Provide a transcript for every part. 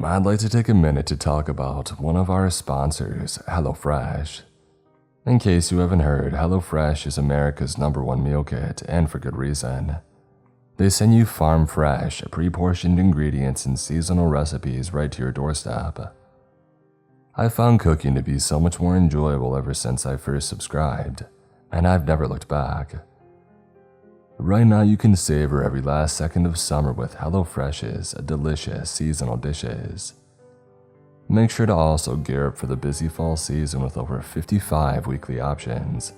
I'd like to take a minute to talk about one of our sponsors, HelloFresh. In case you haven't heard, HelloFresh is America's #1 meal kit, and for good reason. They send you farm-fresh, pre-portioned ingredients and seasonal recipes right to your doorstep. I found cooking to be so much more enjoyable ever since I first subscribed, and I've never looked back. Right now you can savor every last second of summer with HelloFresh's delicious seasonal dishes. Make sure to also gear up for the busy fall season with over 55 weekly options.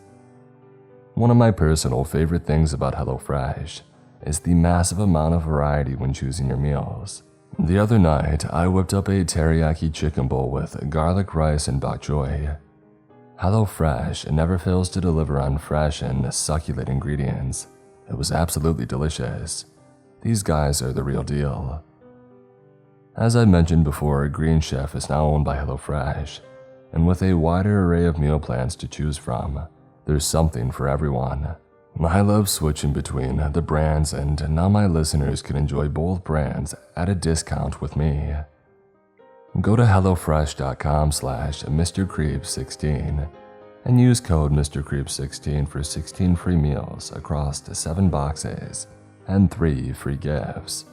One of my personal favorite things about HelloFresh is the massive amount of variety when choosing your meals. The other night, I whipped up a teriyaki chicken bowl with garlic rice and bok choy. HelloFresh never fails to deliver on fresh and succulent ingredients. It was absolutely delicious. These guys are the real deal. As I mentioned before, Green Chef is now owned by HelloFresh, and with a wider array of meal plans to choose from, there's something for everyone. I love switching between the brands, and now my listeners can enjoy both brands at a discount with me. Go to hellofresh.com/MrCreep16 and use code MrCreep16 for 16 free meals across 7 boxes and 3 free gifts.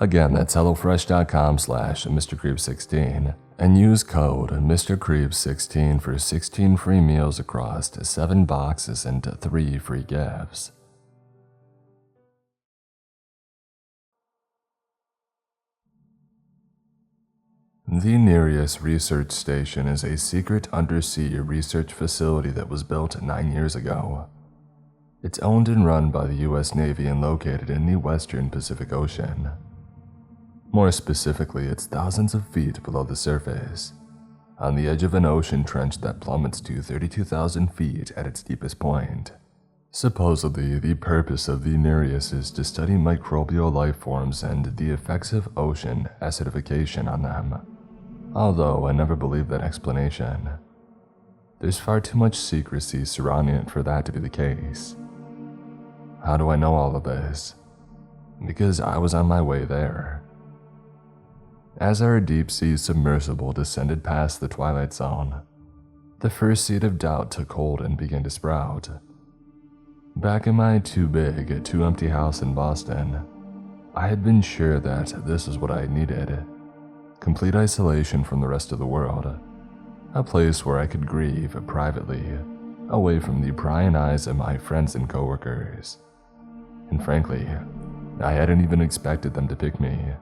Again, that's hellofresh.com/MrCreep16 and use code MrCreep16 for 16 free meals across 7 boxes and 3 free gifts. The Nereus Research Station is a secret undersea research facility that was built 9 years ago. It's owned and run by the US Navy and located in the western Pacific Ocean. More specifically, it's thousands of feet below the surface, on the edge of an ocean trench that plummets to 32,000 feet at its deepest point. Supposedly, the purpose of the Nereus is to study microbial life forms and the effects of ocean acidification on them. Although I never believed that explanation. There's far too much secrecy surrounding it for that to be the case. How do I know all of this? Because I was on my way there. As our deep-sea submersible descended past the twilight zone, the first seed of doubt took hold and began to sprout. Back in my too big, too empty house in Boston, I had been sure that this was what I needed. Complete isolation from the rest of the world. A place where I could grieve privately, away from the prying eyes of my friends and coworkers. And frankly, I hadn't even expected them to pick me.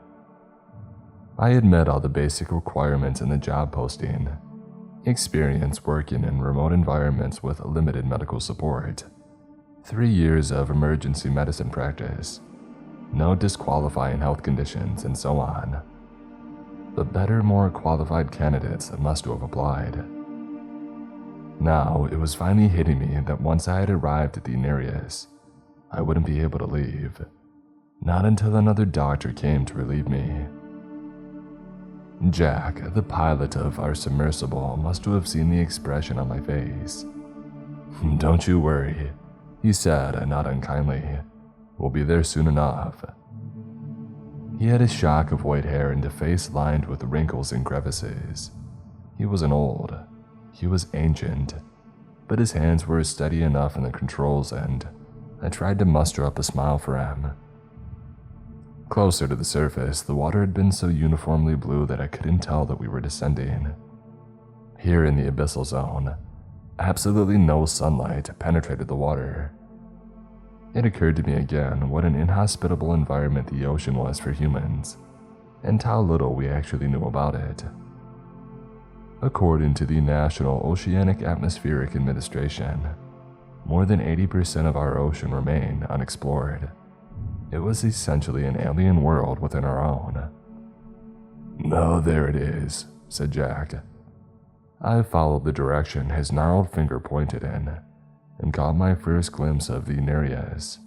I had met all the basic requirements in the job posting. Experience working in remote environments with limited medical support. 3 years of emergency medicine practice. No disqualifying health conditions, and so on. But better, more qualified candidates must have applied. Now, it was finally hitting me that once I had arrived at the Nereus, I wouldn't be able to leave. Not until another doctor came to relieve me. Jack, the pilot of our submersible, must have seen the expression on my face. "Don't you worry," he said, not unkindly. "We'll be there soon enough." He had a shock of white hair and a face lined with wrinkles and crevices. He wasn't old. He was ancient. But his hands were steady enough in the controls, and I tried to muster up a smile for him. Closer to the surface, the water had been so uniformly blue that I couldn't tell that we were descending. Here in the abyssal zone, absolutely no sunlight penetrated the water. It occurred to me again what an inhospitable environment the ocean was for humans, and how little we actually knew about it. According to the National Oceanic Atmospheric Administration, more than 80% of our ocean remained unexplored. It was essentially an alien world within our own. "Oh, there it is," said Jack. I followed the direction his gnarled finger pointed in, and caught my first glimpse of the Nereus.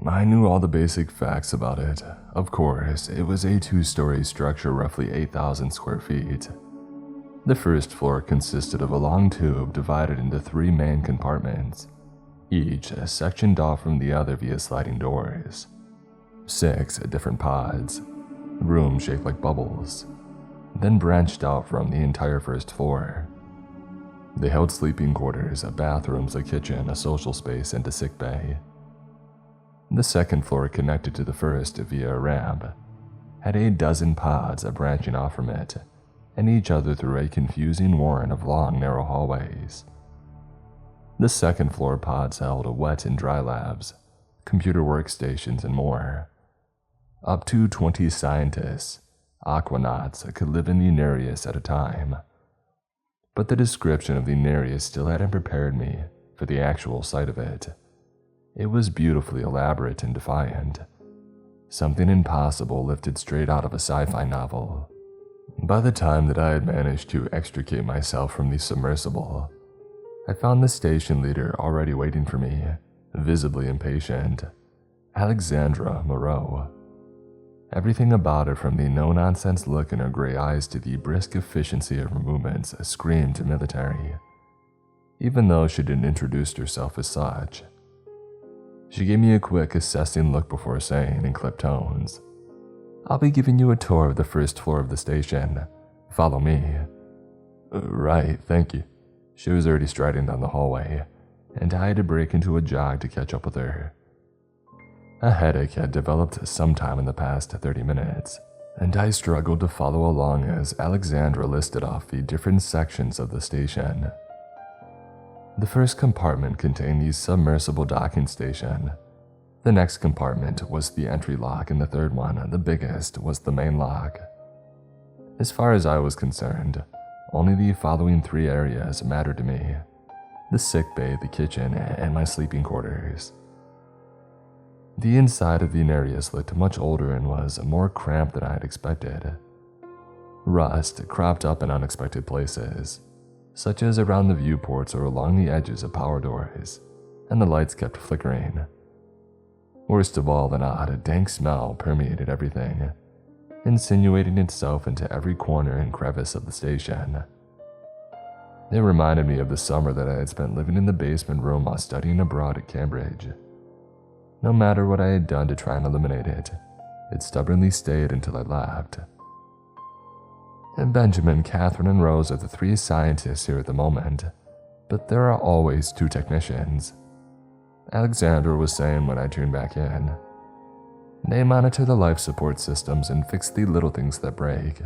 I knew all the basic facts about it. Of course, it was a 2-story structure roughly 8,000 square feet. The first floor consisted of a long tube divided into 3 main compartments, each sectioned off from the other via sliding doors. 6 different pods, rooms shaped like bubbles, then branched out from the entire first floor. They held sleeping quarters, bathrooms, a kitchen, a social space, and a sick bay. The second floor, connected to the first via a ramp, had a dozen pods branching off from it, and each other through a confusing warren of long, narrow hallways. The second floor pods held wet and dry labs, computer workstations, and more. Up to 20 scientists, aquanauts, could live in the Nereus at a time. But the description of the Nereus still hadn't prepared me for the actual sight of it. It was beautifully elaborate and defiant. Something impossible lifted straight out of a sci-fi novel. By the time that I had managed to extricate myself from the submersible, I found the station leader already waiting for me, visibly impatient. Alexandra Moreau. Everything about her, from the no-nonsense look in her gray eyes to the brisk efficiency of her movements, screamed military, even though she didn't introduce herself as such. She gave me a quick, assessing look before saying in clipped tones, "I'll be giving you a tour of the first floor of the station. Follow me." Right, thank you." She was already striding down the hallway, and I had to break into a jog to catch up with her. A headache had developed sometime in the past 30 minutes, and I struggled to follow along as Alexandra listed off the different sections of the station. The first compartment contained the submersible docking station. The next compartment was the entry lock, and the third one, the biggest, was the main lock. As far as I was concerned, only the following 3 areas mattered to me: the sick bay, the kitchen, and my sleeping quarters. The inside of the Nereus looked much older and was more cramped than I had expected. Rust cropped up in unexpected places, such as around the viewports or along the edges of power doors, and the lights kept flickering. Worst of all, an odd, dank smell permeated everything, insinuating itself into every corner and crevice of the station. It reminded me of the summer that I had spent living in the basement room while studying abroad at Cambridge. No matter what I had done to try and eliminate it, it stubbornly stayed until I left. And Benjamin, Catherine, and Rose are the 3 scientists here at the moment, but there are always 2 technicians. Alexandra was saying when I tuned back in. They monitor the life support systems and fix the little things that break.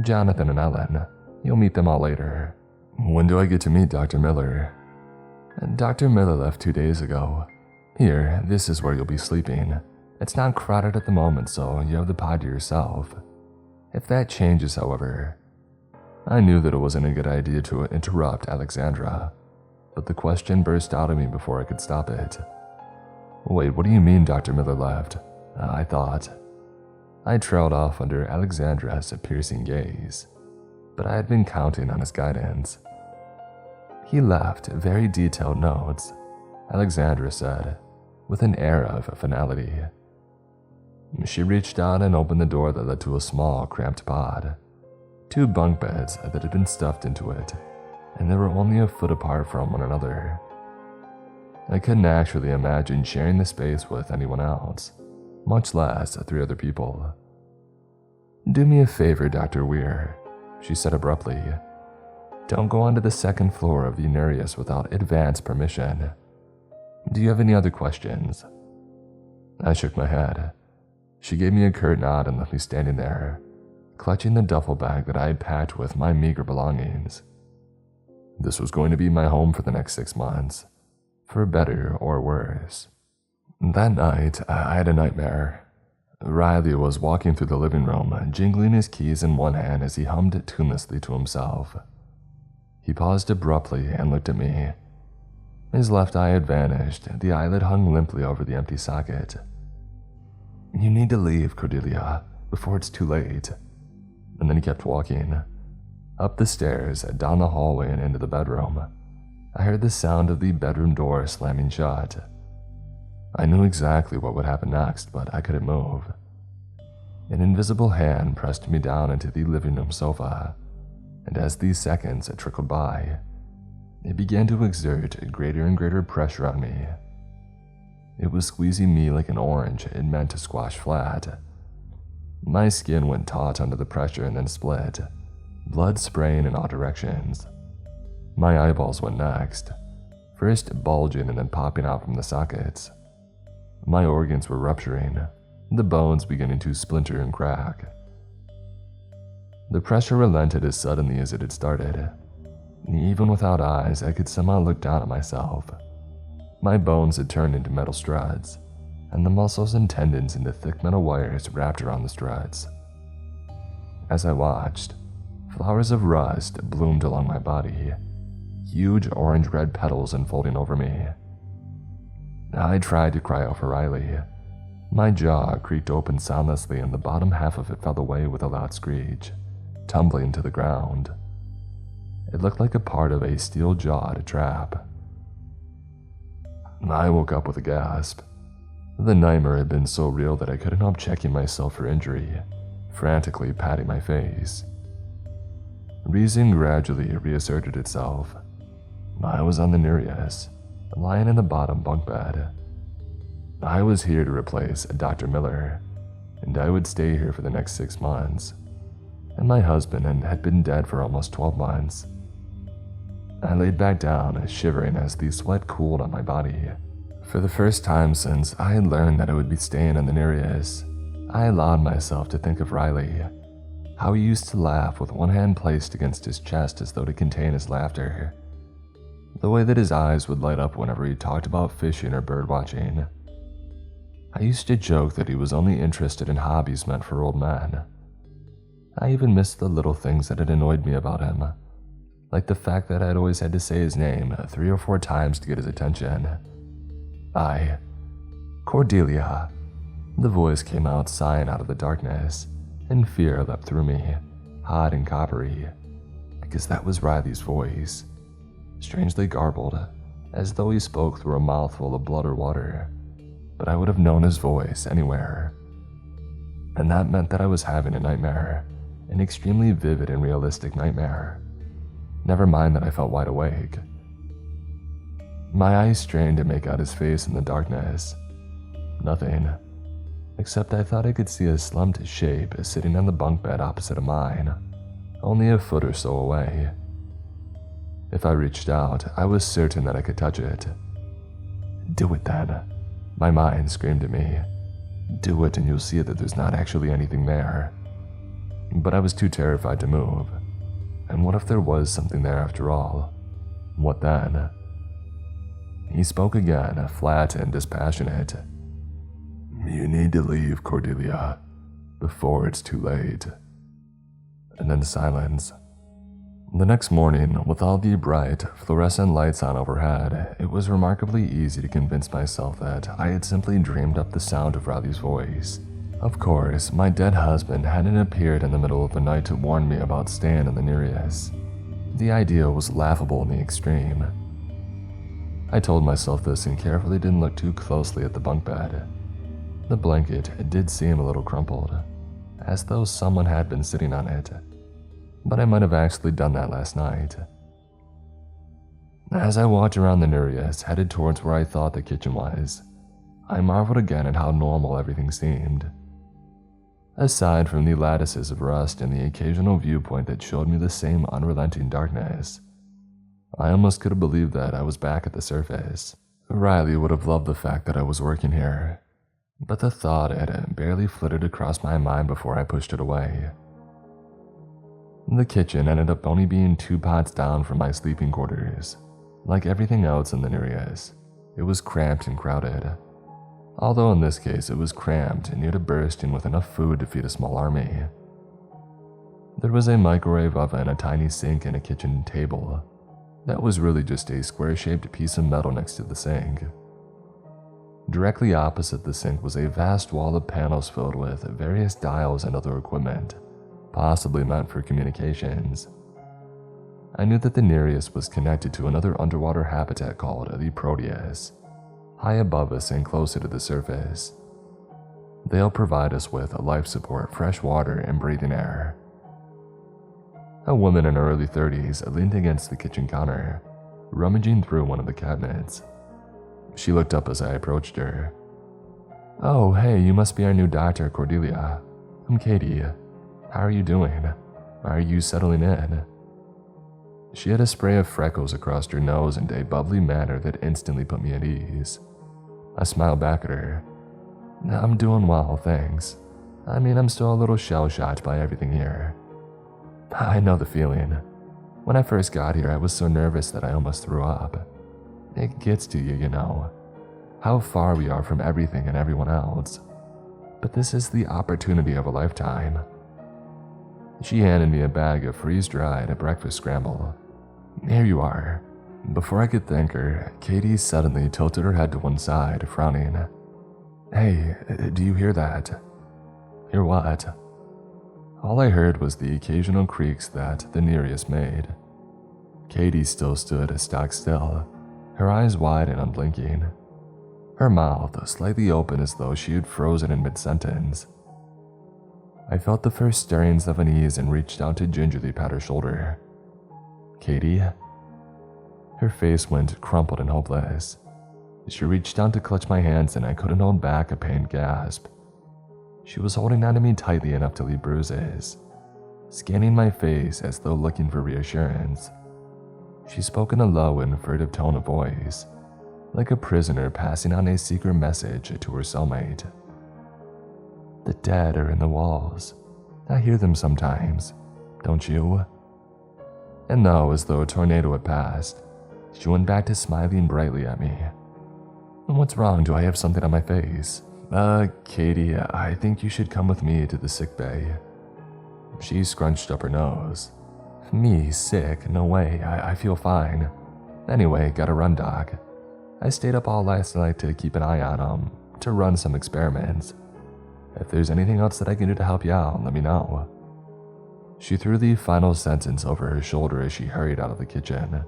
Jonathan and Ellen, you'll meet them all later. When do I get to meet Dr. Miller? Dr. Miller left 2 days ago. Here, this is where you'll be sleeping. It's not crowded at the moment, so you have the pod to yourself. If that changes, however. I knew that it wasn't a good idea to interrupt Alexandra, but the question burst out of me before I could stop it. Wait, what do you mean Dr. Miller left? I thought. I trailed off under Alexandra's piercing gaze, but I had been counting on his guidance. He left very detailed notes, Alexandra said, with an air of finality. She reached out and opened the door that led to a small, cramped pod. 2 bunk beds that had been stuffed into it, and they were only a foot apart from one another. I couldn't actually imagine sharing the space with anyone else, much less 3 other people. Do me a favor, Dr. Weir, she said abruptly. Don't go onto the second floor of the Nereus without advance permission. Do you have any other questions? I shook my head. She gave me a curt nod and left me standing there, clutching the duffel bag that I had packed with my meager belongings. This was going to be my home for the next 6 months, for better or worse. That night, I had a nightmare. Riley was walking through the living room, jingling his keys in one hand as he hummed tunelessly to himself. He paused abruptly and looked at me. His left eye had vanished, the eyelid hung limply over the empty socket. You need to leave, Cordelia, before it's too late. And then he kept walking. Up the stairs, down the hallway, and into the bedroom. I heard the sound of the bedroom door slamming shut. I knew exactly what would happen next, but I couldn't move. An invisible hand pressed me down into the living room sofa, and as these seconds trickled by, it began to exert greater and greater pressure on me. It was squeezing me like an orange it meant to squash flat. My skin went taut under the pressure and then split, blood spraying in all directions. My eyeballs went next, first bulging and then popping out from the sockets. My organs were rupturing, the bones beginning to splinter and crack. The pressure relented as suddenly as it had started. Even without eyes, I could somehow look down at myself. My bones had turned into metal struts, and the muscles and tendons into thick metal wires wrapped around the struts. As I watched, flowers of rust bloomed along my body, huge orange-red petals unfolding over me. I tried to cry out for Riley. My jaw creaked open soundlessly and the bottom half of it fell away with a loud screech, tumbling to the ground. It looked like a part of a steel-jawed trap. I woke up with a gasp. The nightmare had been so real that I couldn't help checking myself for injury, frantically patting my face. Reason gradually reasserted itself. I was on the Nereus, lying in the bottom bunk bed. I was here to replace Dr. Miller, and I would stay here for the next 6 months. And my husband had been dead for almost 12 months. I laid back down, shivering as the sweat cooled on my body. For the first time since I had learned that I would be staying on the Nereus, I allowed myself to think of Riley, how he used to laugh with one hand placed against his chest as though to contain his laughter, the way that his eyes would light up whenever he talked about fishing or bird watching. I used to joke that he was only interested in hobbies meant for old men. I even missed the little things that had annoyed me about him, like the fact that I'd always had to say his name 3 or 4 times to get his attention. Cordelia. The voice came out sighing out of the darkness, and fear leapt through me, hot and coppery, because that was Riley's voice, strangely garbled, as though he spoke through a mouthful of blood or water, but I would have known his voice anywhere. And that meant that I was having a nightmare, an extremely vivid and realistic nightmare. Never mind that I felt wide awake. My eyes strained to make out his face in the darkness. Nothing, except I thought I could see a slumped shape sitting on the bunk bed opposite of mine, only a foot or so away. If I reached out, I was certain that I could touch it. Do it then, my mind screamed at me. Do it and you'll see that there's not actually anything there. But I was too terrified to move. And what if there was something there after all? What then? He spoke again, flat and dispassionate. You need to leave, Cordelia, before it's too late. And then silence. The next morning, with all the bright, fluorescent lights on overhead, it was remarkably easy to convince myself that I had simply dreamed up the sound of Riley's voice. Of course, my dead husband hadn't appeared in the middle of the night to warn me about staying in the Nereus. The idea was laughable in the extreme. I told myself this and carefully didn't look too closely at the bunk bed. The blanket did seem a little crumpled, as though someone had been sitting on it, but I might have actually done that last night. As I walked around the Nereus, headed towards where I thought the kitchen was, I marveled again at how normal everything seemed. Aside from the lattices of rust and the occasional viewpoint that showed me the same unrelenting darkness, I almost could have believed that I was back at the surface. Riley would have loved the fact that I was working here, but the thought had barely flitted across my mind before I pushed it away. The kitchen ended up only being 2 pots down from my sleeping quarters. Like everything else in the Nereus, it was cramped and crowded. Although in this case it was cramped and near to bursting with enough food to feed a small army. There was a microwave oven, a tiny sink, and a kitchen table. That was really just a square-shaped piece of metal next to the sink. Directly opposite the sink was a vast wall of panels filled with various dials and other equipment, possibly meant for communications. I knew that the Nereus was connected to another underwater habitat called the Proteus, high above us and closer to the surface. They'll provide us with life support, fresh water, and breathing air. A woman in her early 30s leaned against the kitchen counter, rummaging through one of the cabinets. She looked up as I approached her. "Oh, hey, you must be our new doctor, Cordelia. I'm Katie. How are you doing? Are you settling in? She had a spray of freckles across her nose and a bubbly manner that instantly put me at ease. I smiled back at her. I'm doing well, thanks. I mean, I'm still a little shell-shocked by everything here. I know the feeling. When I first got here, I was so nervous that I almost threw up. It gets to you, you know. How far we are from everything and everyone else. But this is the opportunity of a lifetime. She handed me a bag of freeze-dried breakfast scramble. Here you are. Before I could thank her, Katie suddenly tilted her head to one side, frowning. Hey, do you hear that? Hear what? All I heard was the occasional creaks that the nearest made. Katie still stood stock still, her eyes wide and unblinking. Her mouth slightly open as though she had frozen in mid-sentence. I felt the first stirrings of unease and reached out to gingerly pat her shoulder. Katie? Her face went crumpled and hopeless. She reached down to clutch my hands and I couldn't hold back a pained gasp. She was holding onto me tightly enough to leave bruises, scanning my face as though looking for reassurance. She spoke in a low and furtive tone of voice, like a prisoner passing on a secret message to her cellmate. The dead are in the walls. I hear them sometimes, don't you? And now, as though a tornado had passed, she went back to smiling brightly at me. What's wrong? Do I have something on my face? Katie, I think you should come with me to the sick bay. She scrunched up her nose. Me, sick? No way, I feel fine. Anyway, gotta run, Doc. I stayed up all last night to keep an eye on him, to run some experiments. If there's anything else that I can do to help you out, let me know. She threw the final sentence over her shoulder as she hurried out of the kitchen.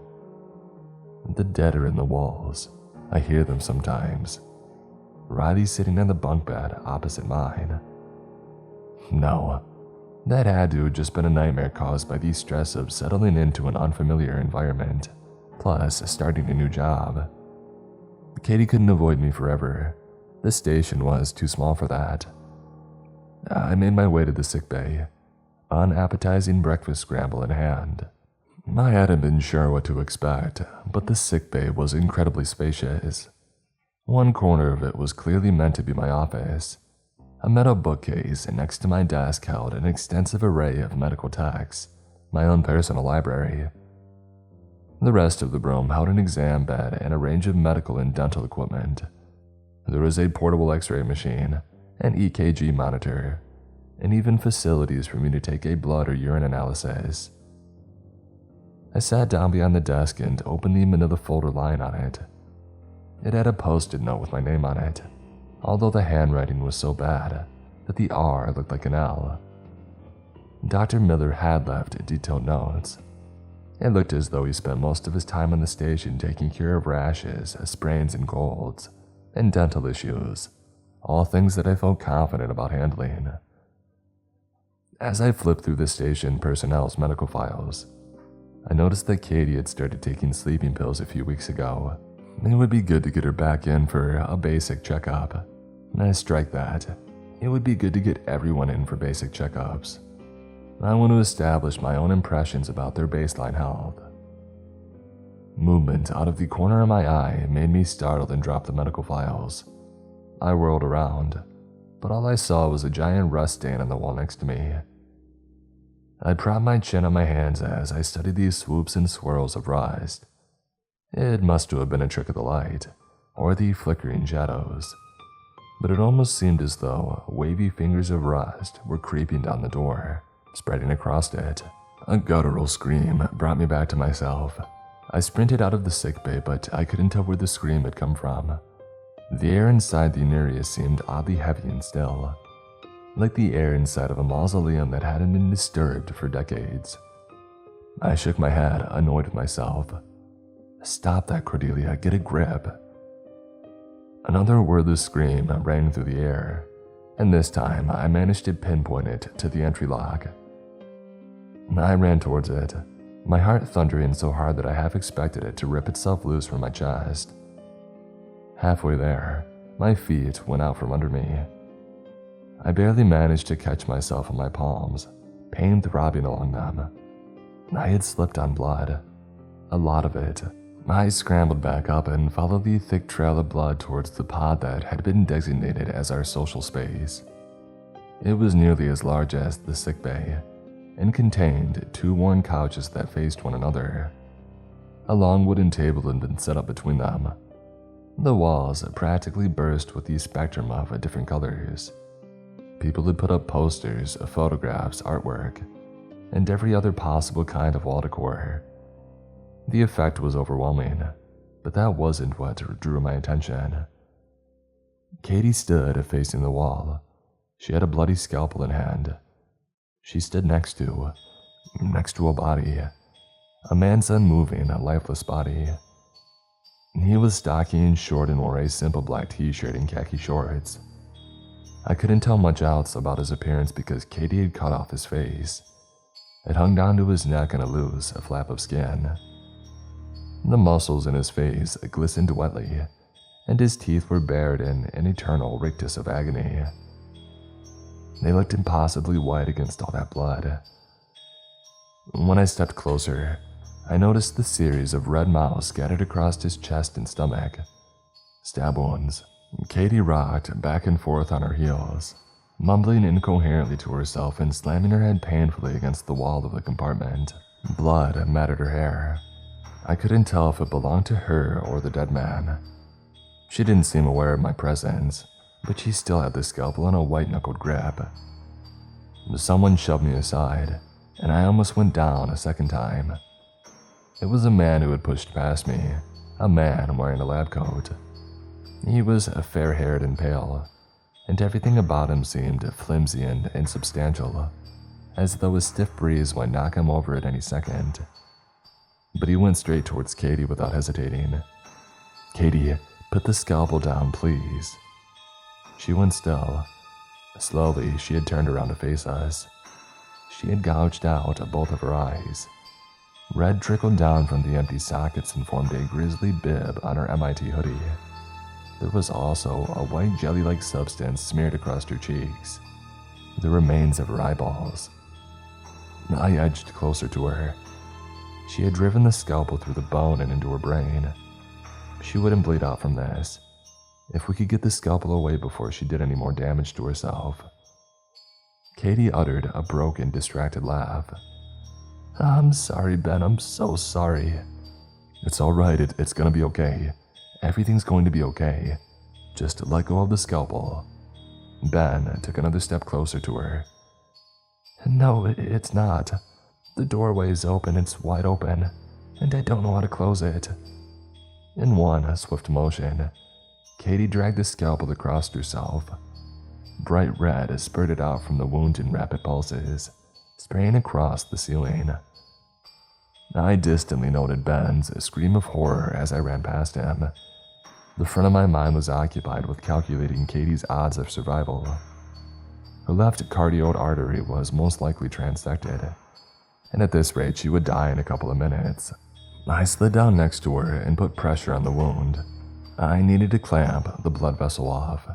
The dead are in the walls. I hear them sometimes. Riley's sitting on the bunk bed opposite mine. No, that had to have just been a nightmare caused by the stress of settling into an unfamiliar environment, plus starting a new job. Katie couldn't avoid me forever. The station was too small for that. I made my way to the sickbay, unappetizing breakfast scramble in hand. I hadn't been sure what to expect, but the sickbay was incredibly spacious. One corner of it was clearly meant to be my office. A metal bookcase next to my desk held an extensive array of medical texts, my own personal library. The rest of the room held an exam bed and a range of medical and dental equipment. There was a portable x-ray machine, an EKG monitor, and even facilities for me to take a blood or urine analysis. I sat down behind the desk and opened the manila folder lying on it. It had a post-it note with my name on it, although the handwriting was so bad that the R looked like an L. Dr. Miller had left detailed notes. It looked as though he spent most of his time on the station taking care of rashes, sprains and colds, and dental issues, all things that I felt confident about handling. As I flipped through the station personnel's medical files, I noticed that Katie had started taking sleeping pills a few weeks ago. It would be good to get her back in for a basic checkup. I strike that. It would be good to get everyone in for basic checkups. I want to establish my own impressions about their baseline health. Movement out of the corner of my eye made me startled and drop the medical files. I whirled around, but all I saw was a giant rust stain on the wall next to me. I propped my chin on my hands as I studied these swoops and swirls of rust. It must have been a trick of the light, or the flickering shadows, but it almost seemed as though wavy fingers of rust were creeping down the door, spreading across it. A guttural scream brought me back to myself. I sprinted out of the sickbay, but I couldn't tell where the scream had come from. The air inside the area seemed oddly heavy and still, like the air inside of a mausoleum that hadn't been disturbed for decades. I shook my head, annoyed with myself. Stop that, Cordelia, get a grip. Another wordless scream rang through the air, and this time I managed to pinpoint it to the entry lock. I ran towards it, my heart thundering so hard that I half expected it to rip itself loose from my chest. Halfway there, my feet went out from under me. I barely managed to catch myself on my palms, pain throbbing along them. I had slipped on blood, a lot of it. I scrambled back up and followed the thick trail of blood towards the pod that had been designated as our social space. It was nearly as large as the sick bay and contained 2 worn couches that faced one another. A long wooden table had been set up between them. The walls practically burst with the spectrum of different colors. People had put up posters, photographs, artwork, and every other possible kind of wall decor. The effect was overwhelming, but that wasn't what drew my attention. Katie stood facing the wall. She had a bloody scalpel in hand. She stood next to a body, a man's unmoving, lifeless body. He was stocky and short and wore a simple black t-shirt and khaki shorts. I couldn't tell much else about his appearance because Katie had cut off his face. It hung down to his neck in a loose flap of skin. The muscles in his face glistened wetly, and his teeth were bared in an eternal rictus of agony. They looked impossibly white against all that blood. When I stepped closer, I noticed the series of red mouths scattered across his chest and stomach. Stab wounds. Katie rocked back and forth on her heels, mumbling incoherently to herself and slamming her head painfully against the wall of the compartment. Blood matted her hair. I couldn't tell if it belonged to her or the dead man. She didn't seem aware of my presence, but she still had the scalpel in a white-knuckled grip. Someone shoved me aside, and I almost went down a second time. It was a man who had pushed past me, a man wearing a lab coat. He was fair-haired and pale, and everything about him seemed flimsy and insubstantial, as though a stiff breeze might knock him over at any second. But he went straight towards Katie without hesitating. "Katie, put the scalpel down, please." She went still. Slowly, she had turned around to face us. She had gouged out both of her eyes. Red trickled down from the empty sockets and formed a grisly bib on her MIT hoodie. There was also a white jelly-like substance smeared across her cheeks, the remains of her eyeballs. I edged closer to her. She had driven the scalpel through the bone and into her brain. She wouldn't bleed out from this. If we could get the scalpel away before she did any more damage to herself. Katie uttered a broken, distracted laugh. "I'm sorry, Ben, I'm so sorry." "It's alright, it's gonna be okay. Everything's going to be okay. Just let go of the scalpel." Ben took another step closer to her. "No, it's not. The doorway is open, it's wide open, and I don't know how to close it." In one swift motion, Katie dragged the scalpel across herself. Bright red spurted out from the wound in rapid pulses, spraying across the ceiling. I distantly noted Ben's scream of horror as I ran past him. The front of my mind was occupied with calculating Katie's odds of survival. Her left cardioid artery was most likely transected, and at this rate she would die in a couple of minutes. I slid down next to her and put pressure on the wound. I needed to clamp the blood vessel off.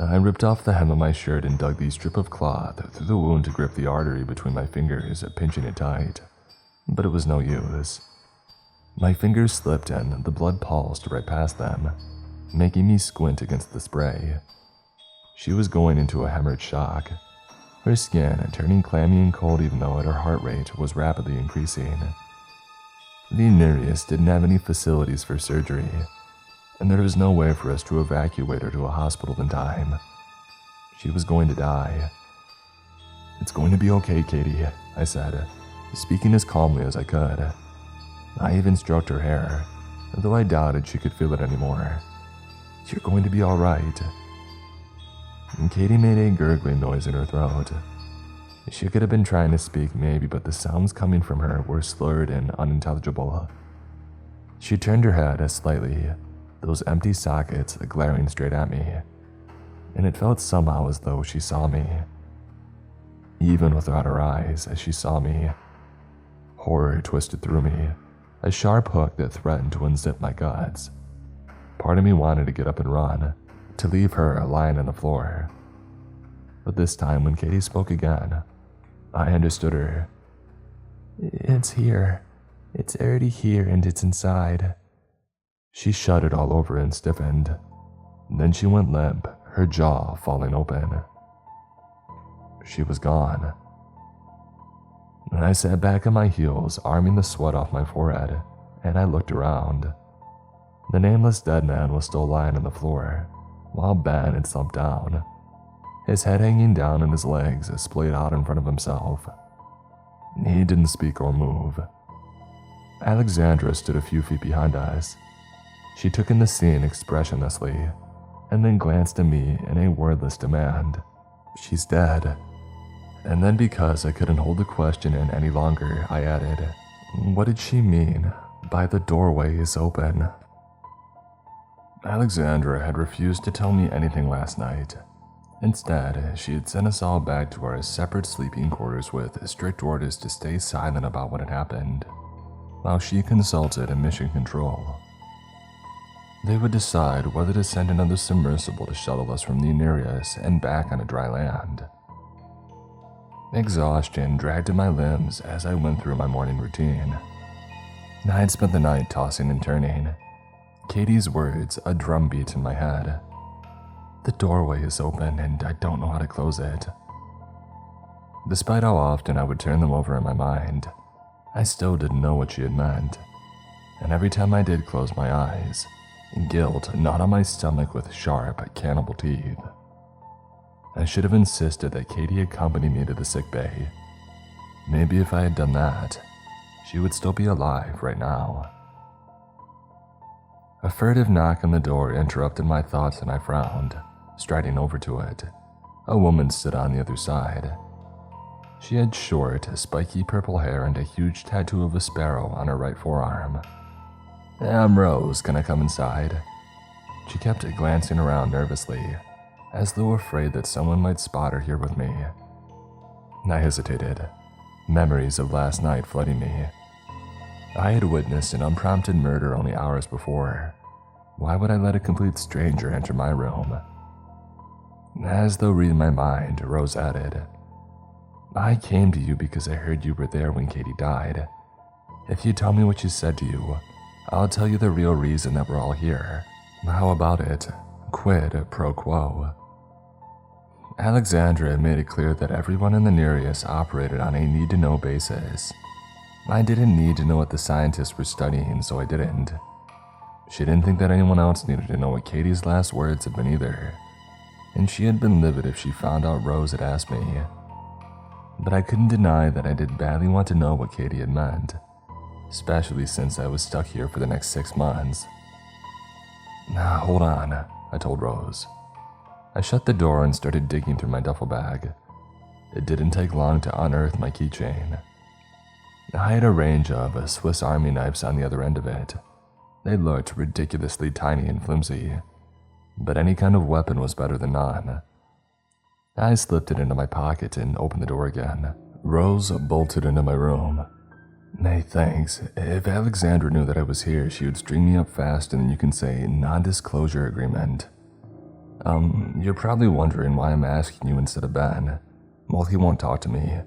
I ripped off the hem of my shirt and dug the strip of cloth through the wound to grip the artery between my fingers, pinching it tight. But it was no use. My fingers slipped and the blood pulsed right past them, making me squint against the spray. She was going into a hemorrhage shock, her skin turning clammy and cold even though her heart rate was rapidly increasing. The Nereus didn't have any facilities for surgery, and there was no way for us to evacuate her to a hospital in time. She was going to die. "It's going to be okay, Katie," I said, speaking as calmly as I could. I even stroked her hair, though I doubted she could feel it anymore. "You're going to be all right." And Katie made a gurgling noise in her throat. She could have been trying to speak maybe, but the sounds coming from her were slurred and unintelligible. She turned her head slightly, those empty sockets glaring straight at me, and it felt somehow as though she saw me. Even without her eyes, she saw me. Horror twisted through me, a sharp hook that threatened to unzip my guts. Part of me wanted to get up and run, to leave her lying on the floor. but this time when Katie spoke again, I understood her. "It's here. It's already here and it's inside." She shuddered all over and stiffened. Then she went limp, her jaw falling open. She was gone. I sat back on my heels, arming the sweat off my forehead, and I looked around. The nameless dead man was still lying on the floor, while Ben had slumped down, his head hanging down and his legs splayed out in front of himself. He didn't speak or move. Alexandra stood a few feet behind us. She took in the scene expressionlessly, and then glanced at me in a wordless demand. "She's dead." And then, because I couldn't hold the question in any longer, I added, "What did she mean by the doorway is open?" Alexandra had refused to tell me anything last night. Instead, she had sent us all back to our separate sleeping quarters with strict orders to stay silent about what had happened, while she consulted Mission Control. They would decide whether to send another submersible to shuttle us from the Nereus and back on a dry land. Exhaustion dragged at my limbs as I went through my morning routine. I had spent the night tossing and turning, Katie's words a drumbeat in my head. "The doorway is open and I don't know how to close it." Despite how often I would turn them over in my mind, I still didn't know what she had meant. And every time I did close my eyes, guilt gnawed on my stomach with sharp, cannibal teeth. I should have insisted that Katie accompany me to the sickbay. Maybe if I had done that, she would still be alive right now. A furtive knock on the door interrupted my thoughts and I frowned, striding over to it. A woman stood on the other side. She had short, spiky purple hair and a huge tattoo of a sparrow on her right forearm. "I'm Rose, can I come inside?" She kept glancing around nervously, as though afraid that someone might spot her here with me. I hesitated, memories of last night flooding me. I had witnessed an unprompted murder only hours before. Why would I let a complete stranger enter my room? As though reading my mind, Rose added, "I came to you because I heard you were there when Katie died. If you tell me what she said to you, I'll tell you the real reason that we're all here. How about it? Quid pro quo." Alexandra had made it clear that everyone in the Nereus operated on a need-to-know basis. I didn't need to know what the scientists were studying, so I didn't. She didn't think that anyone else needed to know what Katie's last words had been either, and she had been livid if she found out Rose had asked me. But I couldn't deny that I did badly want to know what Katie had meant, especially since I was stuck here for the next 6 months. "Hold on," I told Rose. I shut the door and started digging through my duffel bag. It didn't take long to unearth my keychain. I had a range of Swiss Army knives on the other end of it. They looked ridiculously tiny and flimsy, but any kind of weapon was better than none. I slipped it into my pocket and opened the door again. Rose bolted into my room. "Hey, thanks. If Alexandra knew that I was here, she would string me up fast and then you can say non-disclosure agreement. You're probably wondering why I'm asking you instead of Ben. Well, he won't talk to me.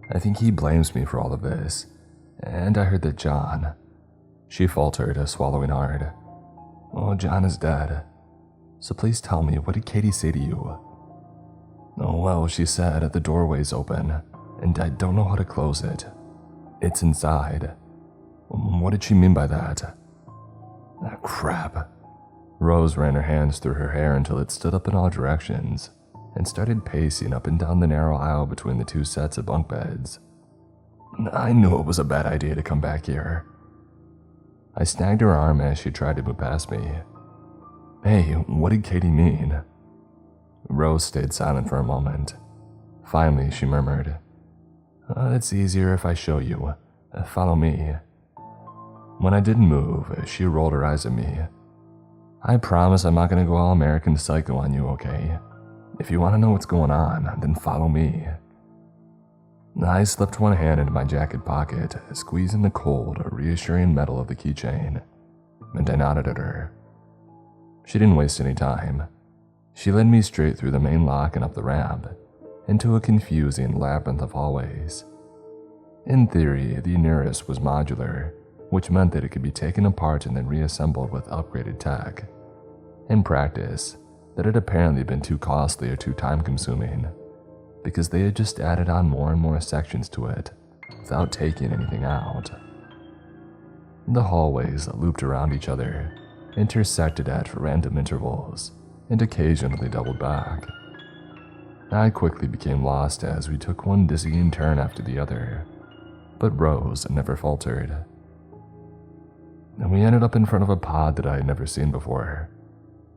I think he blames me for all of this. And I heard that John..." She faltered, swallowing hard. "Oh, John is dead. So please tell me, what did Katie say to you?" "Oh, well, she said the doorway's open, and I don't know how to close it. It's inside." "What did she mean by that?" Crap. Rose ran her hands through her hair until it stood up in all directions, and started pacing up and down the narrow aisle between the 2 sets of bunk beds. "I knew it was a bad idea to come back here." I snagged her arm as she tried to move past me. "Hey, what did Katie mean?" Rose stayed silent for a moment. Finally, she murmured, "It's easier if I show you. Follow me." When I didn't move, she rolled her eyes at me. "I promise I'm not going to go all American Psycho on you, okay? If you want to know what's going on, then follow me." I slipped one hand into my jacket pocket, squeezing the cold, reassuring metal of the keychain, and I nodded at her. She didn't waste any time. She led me straight through the main lock and up the ramp, into a confusing labyrinth of hallways. In theory, the nearest was modular, which meant that it could be taken apart and then reassembled with upgraded tech. In practice, that had apparently been too costly or too time-consuming, because they had just added on more and more sections to it without taking anything out. The hallways looped around each other, intersected at random intervals, and occasionally doubled back. I quickly became lost as we took one dizzying turn after the other, but Rose never faltered. And we ended up in front of a pod that I had never seen before.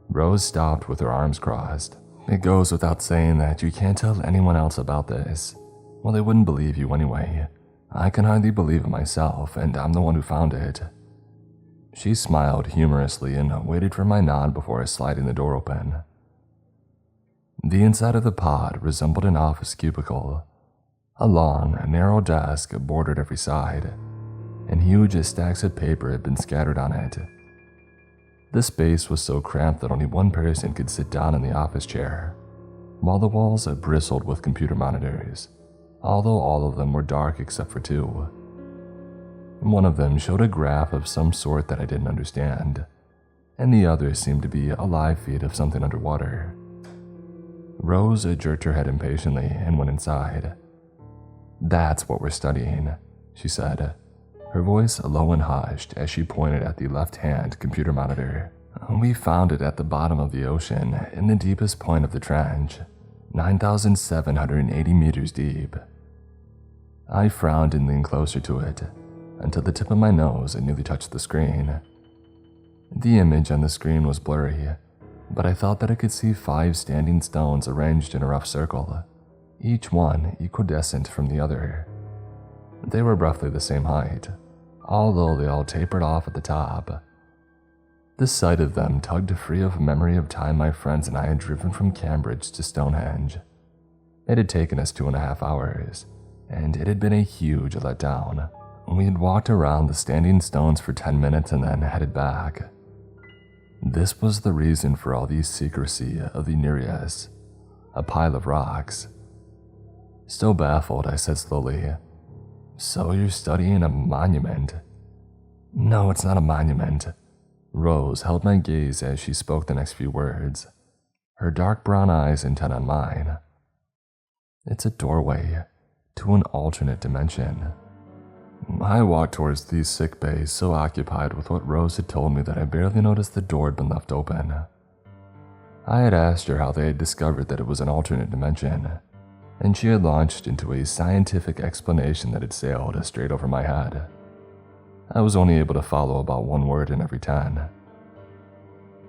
Rose stopped with her arms crossed. It goes without saying that you can't tell anyone else about this. Well, they wouldn't believe you anyway. I can hardly believe it myself, and I'm the one who found it. She smiled humorously and waited for my nod before sliding the door open. The inside of the pod resembled an office cubicle. A long, narrow desk bordered every side, and huge stacks of paper had been scattered on it. The space was so cramped that only one person could sit down in the office chair, while the walls bristled with computer monitors, although all of them were dark except for two. One of them showed a graph of some sort that I didn't understand, and the other seemed to be a live feed of something underwater. Rose jerked her head impatiently and went inside. "That's what we're studying," she said, her voice low and hushed as she pointed at the left-hand computer monitor. "We found it at the bottom of the ocean, in the deepest point of the trench, 9,780 meters deep." I frowned and leaned closer to it, until the tip of my nose nearly touched the screen. The image on the screen was blurry, but I thought that I could see 5 standing stones arranged in a rough circle, each one equidistant from the other. They were roughly the same height, although they all tapered off at the top. The sight of them tugged free of memory of time my friends and I had driven from Cambridge to Stonehenge. It had taken us 2.5 hours, and it had been a huge letdown. We had walked around the standing stones for 10 minutes and then headed back. This was the reason for all the secrecy of the Nereus, a pile of rocks. Still baffled, I said slowly, "So you're studying a monument?" "No, it's not a monument." Rose held my gaze as she spoke the next few words, her dark brown eyes intent on mine. "It's a doorway to an alternate dimension." I walked towards the sick bay, so occupied with what Rose had told me that I barely noticed the door had been left open. I had asked her how they had discovered that it was an alternate dimension, and she had launched into a scientific explanation that had sailed straight over my head. I was only able to follow about 1 word in every 10.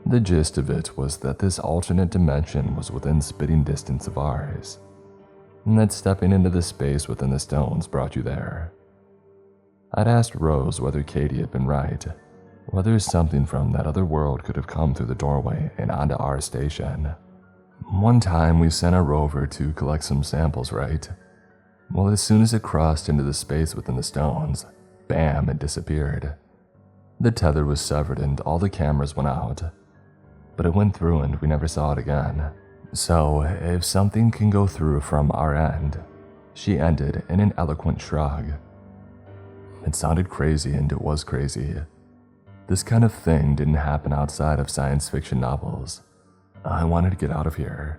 The gist of it was that this alternate dimension was within spitting distance of ours, and that stepping into the space within the stones brought you there. I'd asked Rose whether Katie had been right, whether something from that other world could have come through the doorway and onto our station. "One time we sent a rover to collect some samples, right? Well, as soon as it crossed into the space within the stones, bam, it disappeared. The tether was severed and all the cameras went out, but it went through and we never saw it again. So, if something can go through from our end," she ended in an eloquent shrug. It sounded crazy, and it was crazy. This kind of thing didn't happen outside of science fiction novels. I wanted to get out of here.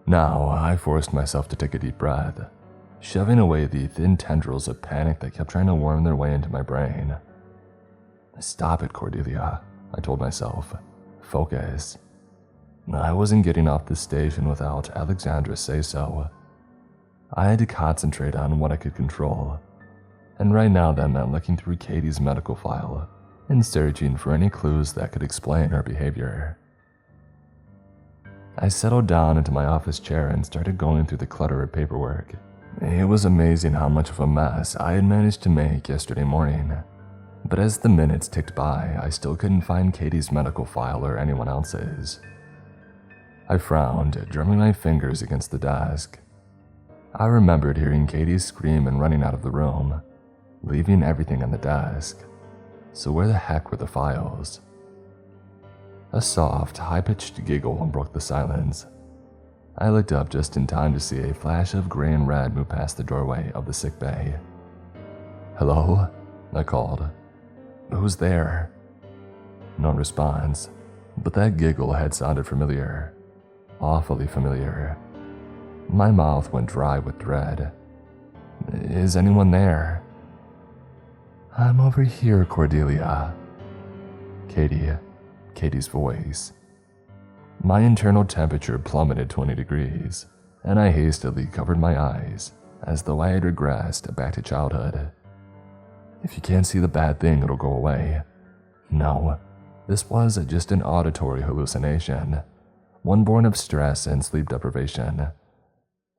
Now, I forced myself to take a deep breath, shoving away the thin tendrils of panic that kept trying to worm their way into my brain. "Stop it, Cordelia," I told myself. "Focus." I wasn't getting off the station without Alexandra say so. I had to concentrate on what I could control, and right now that meant looking through Katie's medical file and searching for any clues that could explain her behavior. I settled down into my office chair and started going through the clutter of paperwork. It was amazing how much of a mess I had managed to make yesterday morning, but as the minutes ticked by, I still couldn't find Katie's medical file or anyone else's. I frowned, drumming my fingers against the desk. I remembered hearing Katie scream and running out of the room, leaving everything on the desk. So where the heck were the files? A soft, high-pitched giggle broke the silence. I looked up just in time to see a flash of gray and red move past the doorway of the sickbay. "Hello?" I called. "Who's there?" No response, but that giggle had sounded familiar. Awfully familiar. My mouth went dry with dread. "Is anyone there?" "I'm over here, Cordelia." Katie's voice. My internal temperature plummeted 20 degrees, and I hastily covered my eyes, as though I had regressed back to childhood. If you can't see the bad thing, it'll go away. No, this was just an auditory hallucination, one born of stress and sleep deprivation.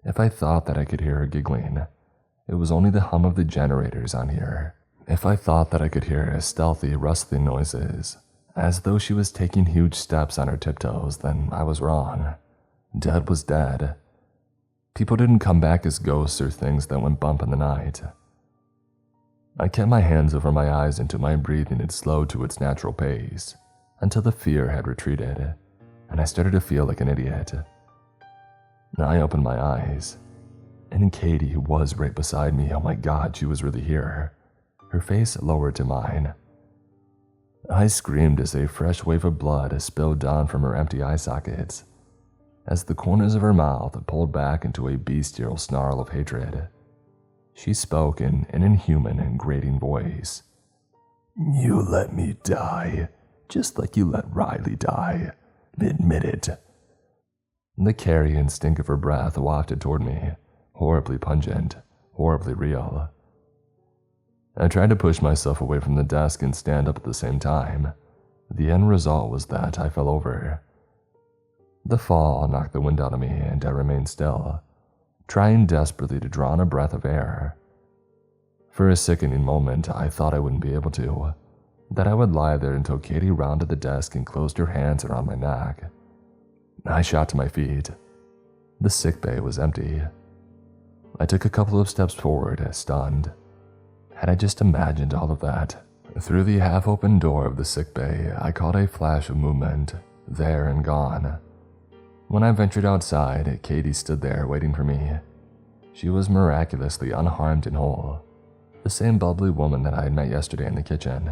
If I thought that I could hear her giggling, it was only the hum of the generators on here. If I thought that I could hear stealthy, rustling noises, as though she was taking huge steps on her tiptoes, then I was wrong. Dead was dead. People didn't come back as ghosts or things that went bump in the night. I kept my hands over my eyes until my breathing had slowed to its natural pace, until the fear had retreated, and I started to feel like an idiot. I opened my eyes, and Katie was right beside me. Oh my God, she was really here. Her face lowered to mine. I screamed as a fresh wave of blood spilled down from her empty eye sockets, as the corners of her mouth pulled back into a bestial snarl of hatred. She spoke in an inhuman and grating voice. "You let me die, just like you let Riley die. Admit it." The carrion stink of her breath wafted toward me, horribly pungent, horribly real. I tried to push myself away from the desk and stand up at the same time. The end result was that I fell over. The fall knocked the wind out of me, and I remained still, trying desperately to draw in a breath of air. For a sickening moment, I thought I wouldn't be able to, that I would lie there until Katie rounded the desk and closed her hands around my neck. I shot to my feet. The sickbay was empty. I took a couple of steps forward, stunned. Had I just imagined all of that? Through the half-open door of the sickbay, I caught a flash of movement, there and gone. When I ventured outside, Katie stood there waiting for me. She was miraculously unharmed and whole, the same bubbly woman that I had met yesterday in the kitchen.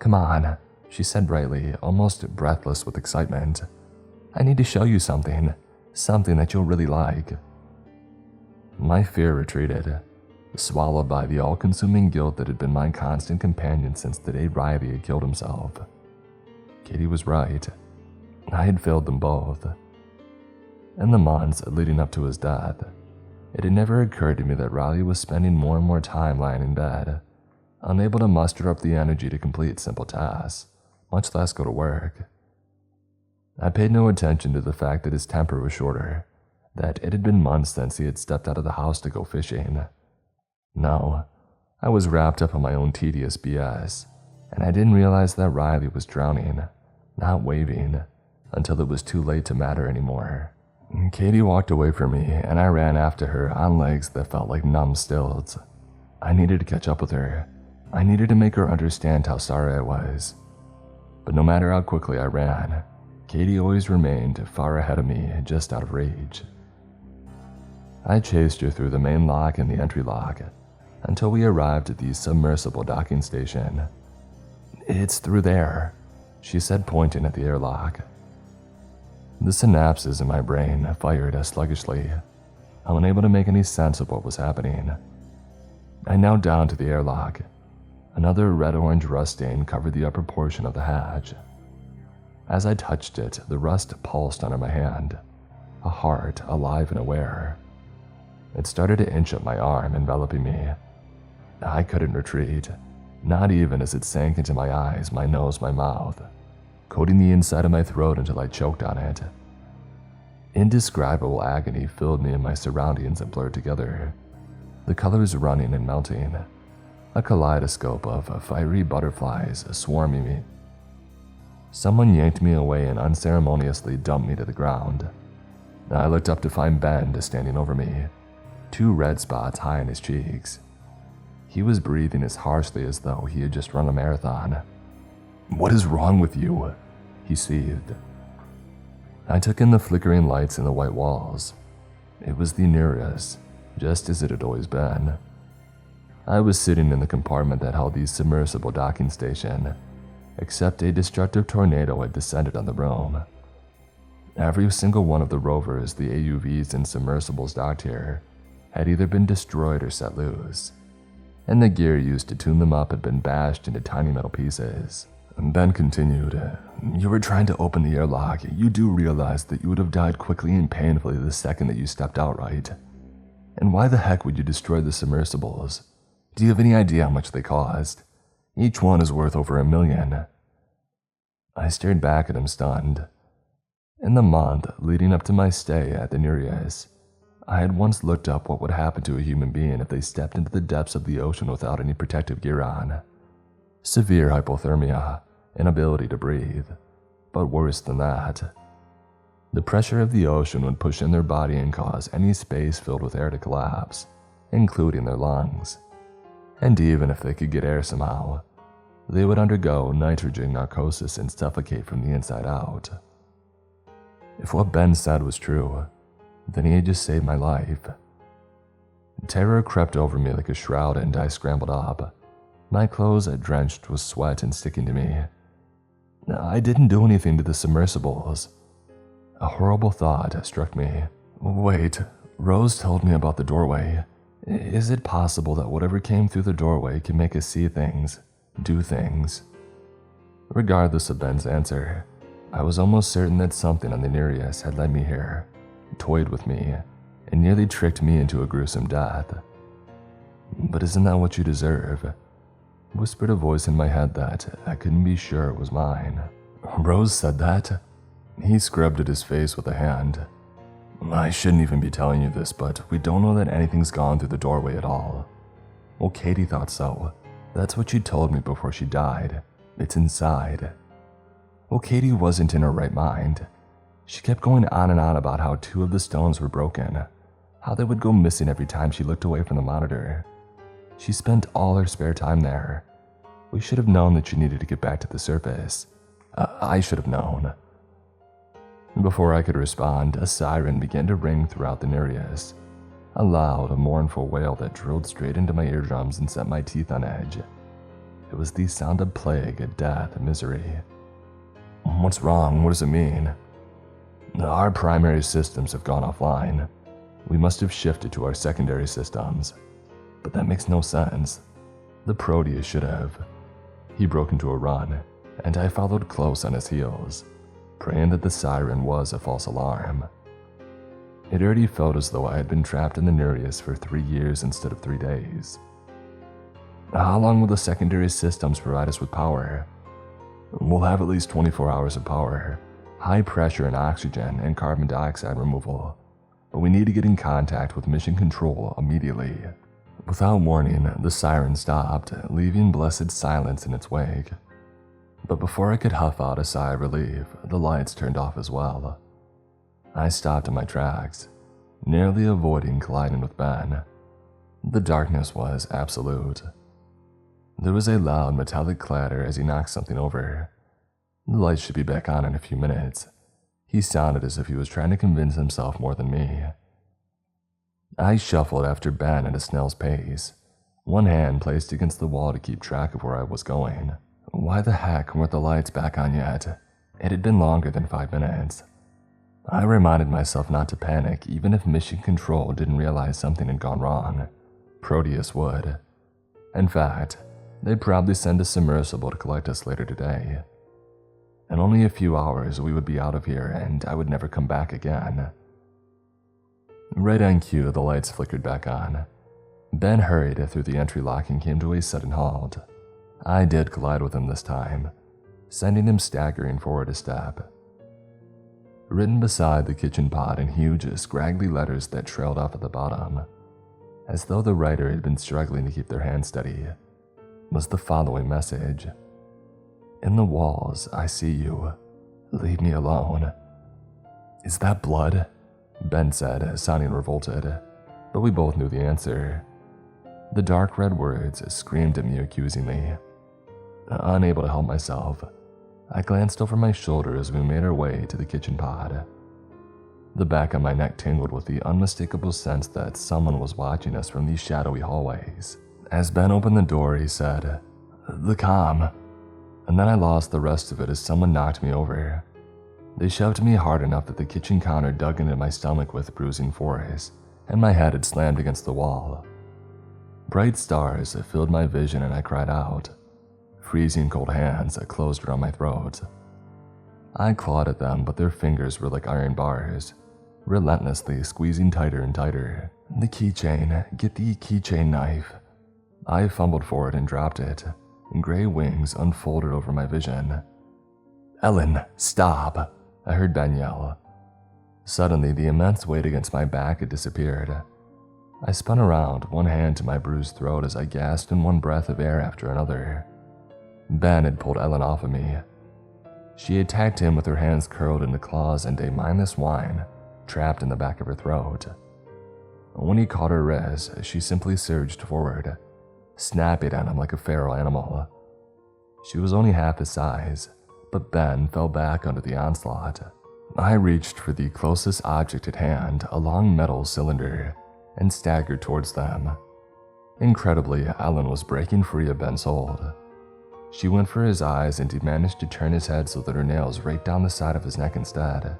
"Come on," she said brightly, almost breathless with excitement. "I need to show you something that you'll really like." My fear retreated, swallowed by the all-consuming guilt that had been my constant companion since the day Riley had killed himself. Katie was right. I had failed them both. In the months leading up to his death, it had never occurred to me that Riley was spending more and more time lying in bed, unable to muster up the energy to complete simple tasks, much less go to work. I paid no attention to the fact that his temper was shorter, that it had been months since he had stepped out of the house to go fishing. No, I was wrapped up in my own tedious BS, and I didn't realize that Riley was drowning, not waving, until it was too late to matter anymore. Katie walked away from me, and I ran after her on legs that felt like numb stilts. I needed to catch up with her. I needed to make her understand how sorry I was. But no matter how quickly I ran, Katie always remained far ahead of me, just out of reach. I chased her through the main lock and the entry lock, until we arrived at the submersible docking station. "It's through there," she said, pointing at the airlock. The synapses in my brain fired sluggishly, unable to make any sense of what was happening. I knelt down to the airlock. Another red-orange rust stain covered the upper portion of the hatch. As I touched it, the rust pulsed under my hand, a heart alive and aware. It started to inch up my arm, enveloping me. I couldn't retreat, not even as it sank into my eyes, my nose, my mouth, coating the inside of my throat until I choked on it. Indescribable agony filled me, and my surroundings blurred together, the colors running and melting, a kaleidoscope of fiery butterflies swarming me. Someone yanked me away and unceremoniously dumped me to the ground. I looked up to find Ben standing over me, 2 red spots high in his cheeks. He was breathing as harshly as though he had just run a marathon. "What is wrong with you?" he seethed. I took in the flickering lights and the white walls. It was the Nereus, just as it had always been. I was sitting in the compartment that held the submersible docking station, except a destructive tornado had descended on the room. Every single one of the rovers the AUVs and submersibles docked here had either been destroyed or set loose, and the gear used to tune them up had been bashed into tiny metal pieces. Ben continued, "You were trying to open the airlock. You do realize that you would have died quickly and painfully the second that you stepped out, right? And why the heck would you destroy the submersibles? Do you have any idea how much they cost? Each one is worth over $1 million. I stared back at him stunned. In the month leading up to my stay at the Nereus, I had once looked up what would happen to a human being if they stepped into the depths of the ocean without any protective gear on. Severe hypothermia, inability to breathe, but worse than that. The pressure of the ocean would push in their body and cause any space filled with air to collapse, including their lungs. And even if they could get air somehow, they would undergo nitrogen narcosis and suffocate from the inside out. If what Ben said was true, then he had just saved my life. Terror crept over me like a shroud and I scrambled up, my clothes drenched with sweat and sticking to me. I didn't do anything to the submersibles. A horrible thought struck me. Wait, Rose told me about the doorway. Is it possible that whatever came through the doorway can make us see things, do things? Regardless of Ben's answer, I was almost certain that something on the Nereus had led me here, toyed with me, and nearly tricked me into a gruesome death. But isn't that what you deserve? Whispered a voice in my head that I couldn't be sure was mine. Rose said that? He scrubbed at his face with a hand. I shouldn't even be telling you this, but we don't know that anything's gone through the doorway at all. Well, Katie thought so. That's what she told me before she died. It's inside. Well, Katie wasn't in her right mind. She kept going on and on about how 2 of the stones were broken, how they would go missing every time she looked away from the monitor. She spent all her spare time there. We should have known that she needed to get back to the surface. I should have known. Before I could respond, a siren began to ring throughout the Nereus. A loud, mournful wail that drilled straight into my eardrums and set my teeth on edge. It was the sound of plague, death, misery. What's wrong? What does it mean? Our primary systems have gone offline. We must have shifted to our secondary systems. But that makes no sense. The Proteus should have. He broke into a run, and I followed close on his heels, praying that the siren was a false alarm. It already felt as though I had been trapped in the Nereus for 3 years instead of 3 days. How long will the secondary systems provide us with power? We'll have at least 24 hours of power, high pressure and oxygen and carbon dioxide removal, but we need to get in contact with mission control immediately. Without warning, the siren stopped, leaving blessed silence in its wake. But before I could huff out a sigh of relief, the lights turned off as well. I stopped in my tracks, nearly avoiding colliding with Ben. The darkness was absolute. There was a loud metallic clatter as he knocked something over. The lights should be back on in a few minutes. He sounded as if he was trying to convince himself more than me. I shuffled after Ben at a snail's pace, one hand placed against the wall to keep track of where I was going. Why the heck weren't the lights back on yet? It had been longer than 5 minutes. I reminded myself not to panic even if Mission Control didn't realize something had gone wrong. Proteus would. In fact, they'd probably send a submersible to collect us later today. In only a few hours we would be out of here and I would never come back again. Right on cue, the lights flickered back on. Ben hurried through the entry lock and came to a sudden halt. I did collide with him this time, sending him staggering forward a step. Written beside the kitchen pot in huge, scraggly letters that trailed off at the bottom, as though the writer had been struggling to keep their hands steady, was the following message. In the walls, I see you. Leave me alone. Is that blood? Ben said, sounding revolted, but we both knew the answer. The dark red words screamed at me accusingly. Unable to help myself, I glanced over my shoulder as we made our way to the kitchen pod. The back of my neck tingled with the unmistakable sense that someone was watching us from these shadowy hallways. As Ben opened the door, he said, "The comm," and then I lost the rest of it as someone knocked me over. They shoved me hard enough that the kitchen counter dug into my stomach with bruising force, and my head had slammed against the wall. Bright stars filled my vision and I cried out. Freezing cold hands closed around my throat. I clawed at them, but their fingers were like iron bars, relentlessly squeezing tighter and tighter. "The keychain, get the keychain knife." I fumbled for it and dropped it, and gray wings unfolded over my vision. "Ellen, stop!" I heard Ben yell. Suddenly, the immense weight against my back had disappeared. I spun around, one hand to my bruised throat as I gasped in one breath of air after another. Ben had pulled Ellen off of me. She attacked him with her hands curled into claws and a mindless whine trapped in the back of her throat. When he caught her wrist, she simply surged forward, snapping at him like a feral animal. She was only half his size, but Ben fell back under the onslaught. I reached for the closest object at hand, a long metal cylinder, and staggered towards them. Incredibly, Ellen was breaking free of Ben's hold. She went for his eyes and he managed to turn his head so that her nails raked down the side of his neck instead.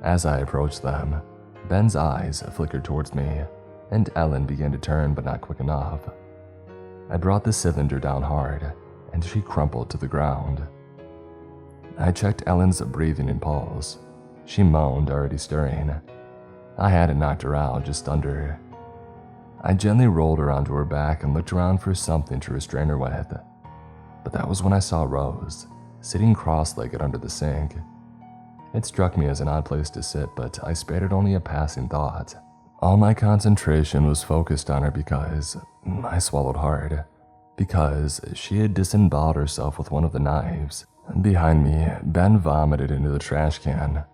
As I approached them, Ben's eyes flickered towards me, and Ellen began to turn but not quick enough. I brought the cylinder down hard, and she crumpled to the ground. I checked Ellen's breathing and pulse. She moaned, already stirring. I hadn't knocked her out, just stunned her. I gently rolled her onto her back and looked around for something to restrain her with. But that was when I saw Rose, sitting cross-legged under the sink. It struck me as an odd place to sit, but I spared it only a passing thought. All my concentration was focused on her because, I swallowed hard, because she had disemboweled herself with one of the knives. Behind me, Ben vomited into the trash can.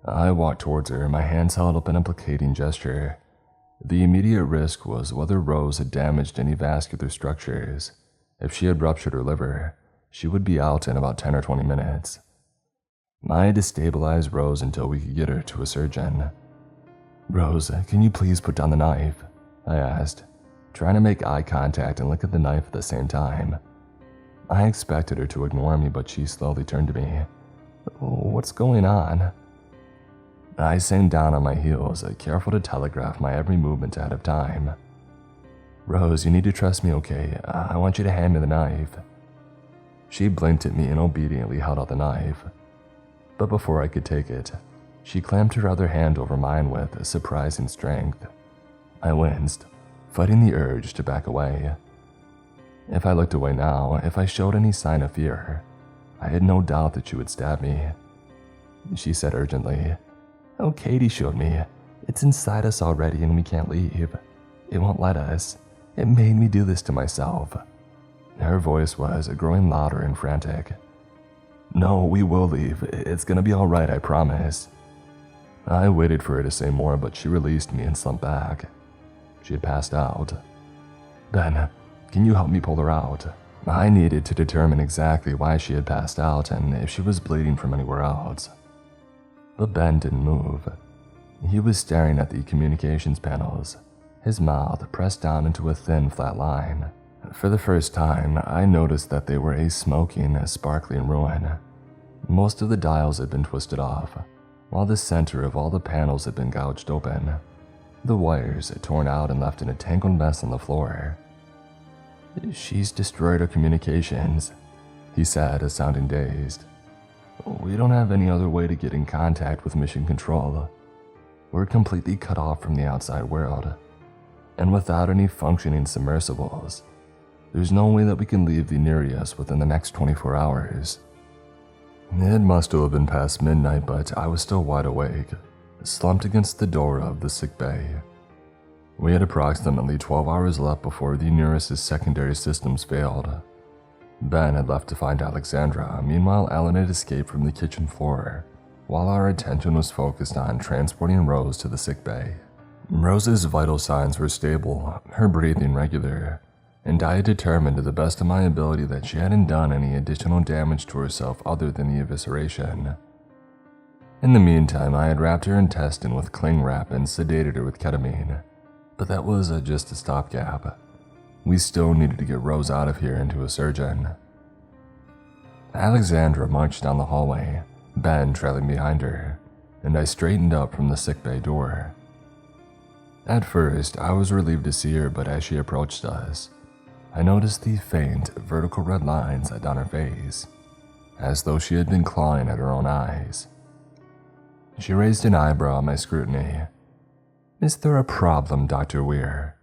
I walked towards her, my hands held up an implicating gesture. The immediate risk was whether Rose had damaged any vascular structures. If she had ruptured her liver, she would be out in about 10 or 20 minutes. I had to stabilize Rose until we could get her to a surgeon. "Rose, can you please put down the knife?" I asked, trying to make eye contact and look at the knife at the same time. I expected her to ignore me, but she slowly turned to me. "What's going on?" I sank down on my heels, careful to telegraph my every movement ahead of time. "Rose, you need to trust me, okay? I want you to hand me the knife." She blinked at me and obediently held out the knife. But before I could take it, she clamped her other hand over mine with surprising strength. I winced, fighting the urge to back away. If I looked away now, if I showed any sign of fear, I had no doubt that she would stab me. She said urgently, "Oh, Katie showed me. It's inside us already and we can't leave. It won't let us. It made me do this to myself." Her voice was growing louder and frantic. "No, we will leave. It's gonna be all right, I promise." I waited for her to say more, but she released me and slumped back. She had passed out. "Ben, can you help me pull her out?" I needed to determine exactly why she had passed out and if she was bleeding from anywhere else. But Ben didn't move. He was staring at the communications panels, his mouth pressed down into a thin, flat line. For the first time, I noticed that they were a smoking, sparkling ruin. Most of the dials had been twisted off, while the center of all the panels had been gouged open. The wires torn out and left in a tangled mess on the floor. "She's destroyed our communications," he said, sounding dazed. "We don't have any other way to get in contact with Mission Control. We're completely cut off from the outside world. And without any functioning submersibles, there's no way that we can leave the Nereus within the next 24 hours. It must have been past midnight, but I was still wide awake, slumped against the door of the sick bay. We had approximately 12 hours left before the Nereus' secondary systems failed. Ben had left to find Alexandra, meanwhile Ellen had escaped from the kitchen floor, while our attention was focused on transporting Rose to the sick bay. Rose's vital signs were stable, her breathing regular, and I had determined to the best of my ability that she hadn't done any additional damage to herself other than the evisceration. In the meantime, I had wrapped her intestine with cling wrap and sedated her with ketamine, but that was just a stopgap. We still needed to get Rose out of here and to a surgeon. Alexandra marched down the hallway, Ben trailing behind her, and I straightened up from the sickbay door. At first, I was relieved to see her, but as she approached us, I noticed the faint, vertical red lines down her face, as though she had been clawing at her own eyes. She raised an eyebrow at my scrutiny. "Is there a problem, Dr. Weir?"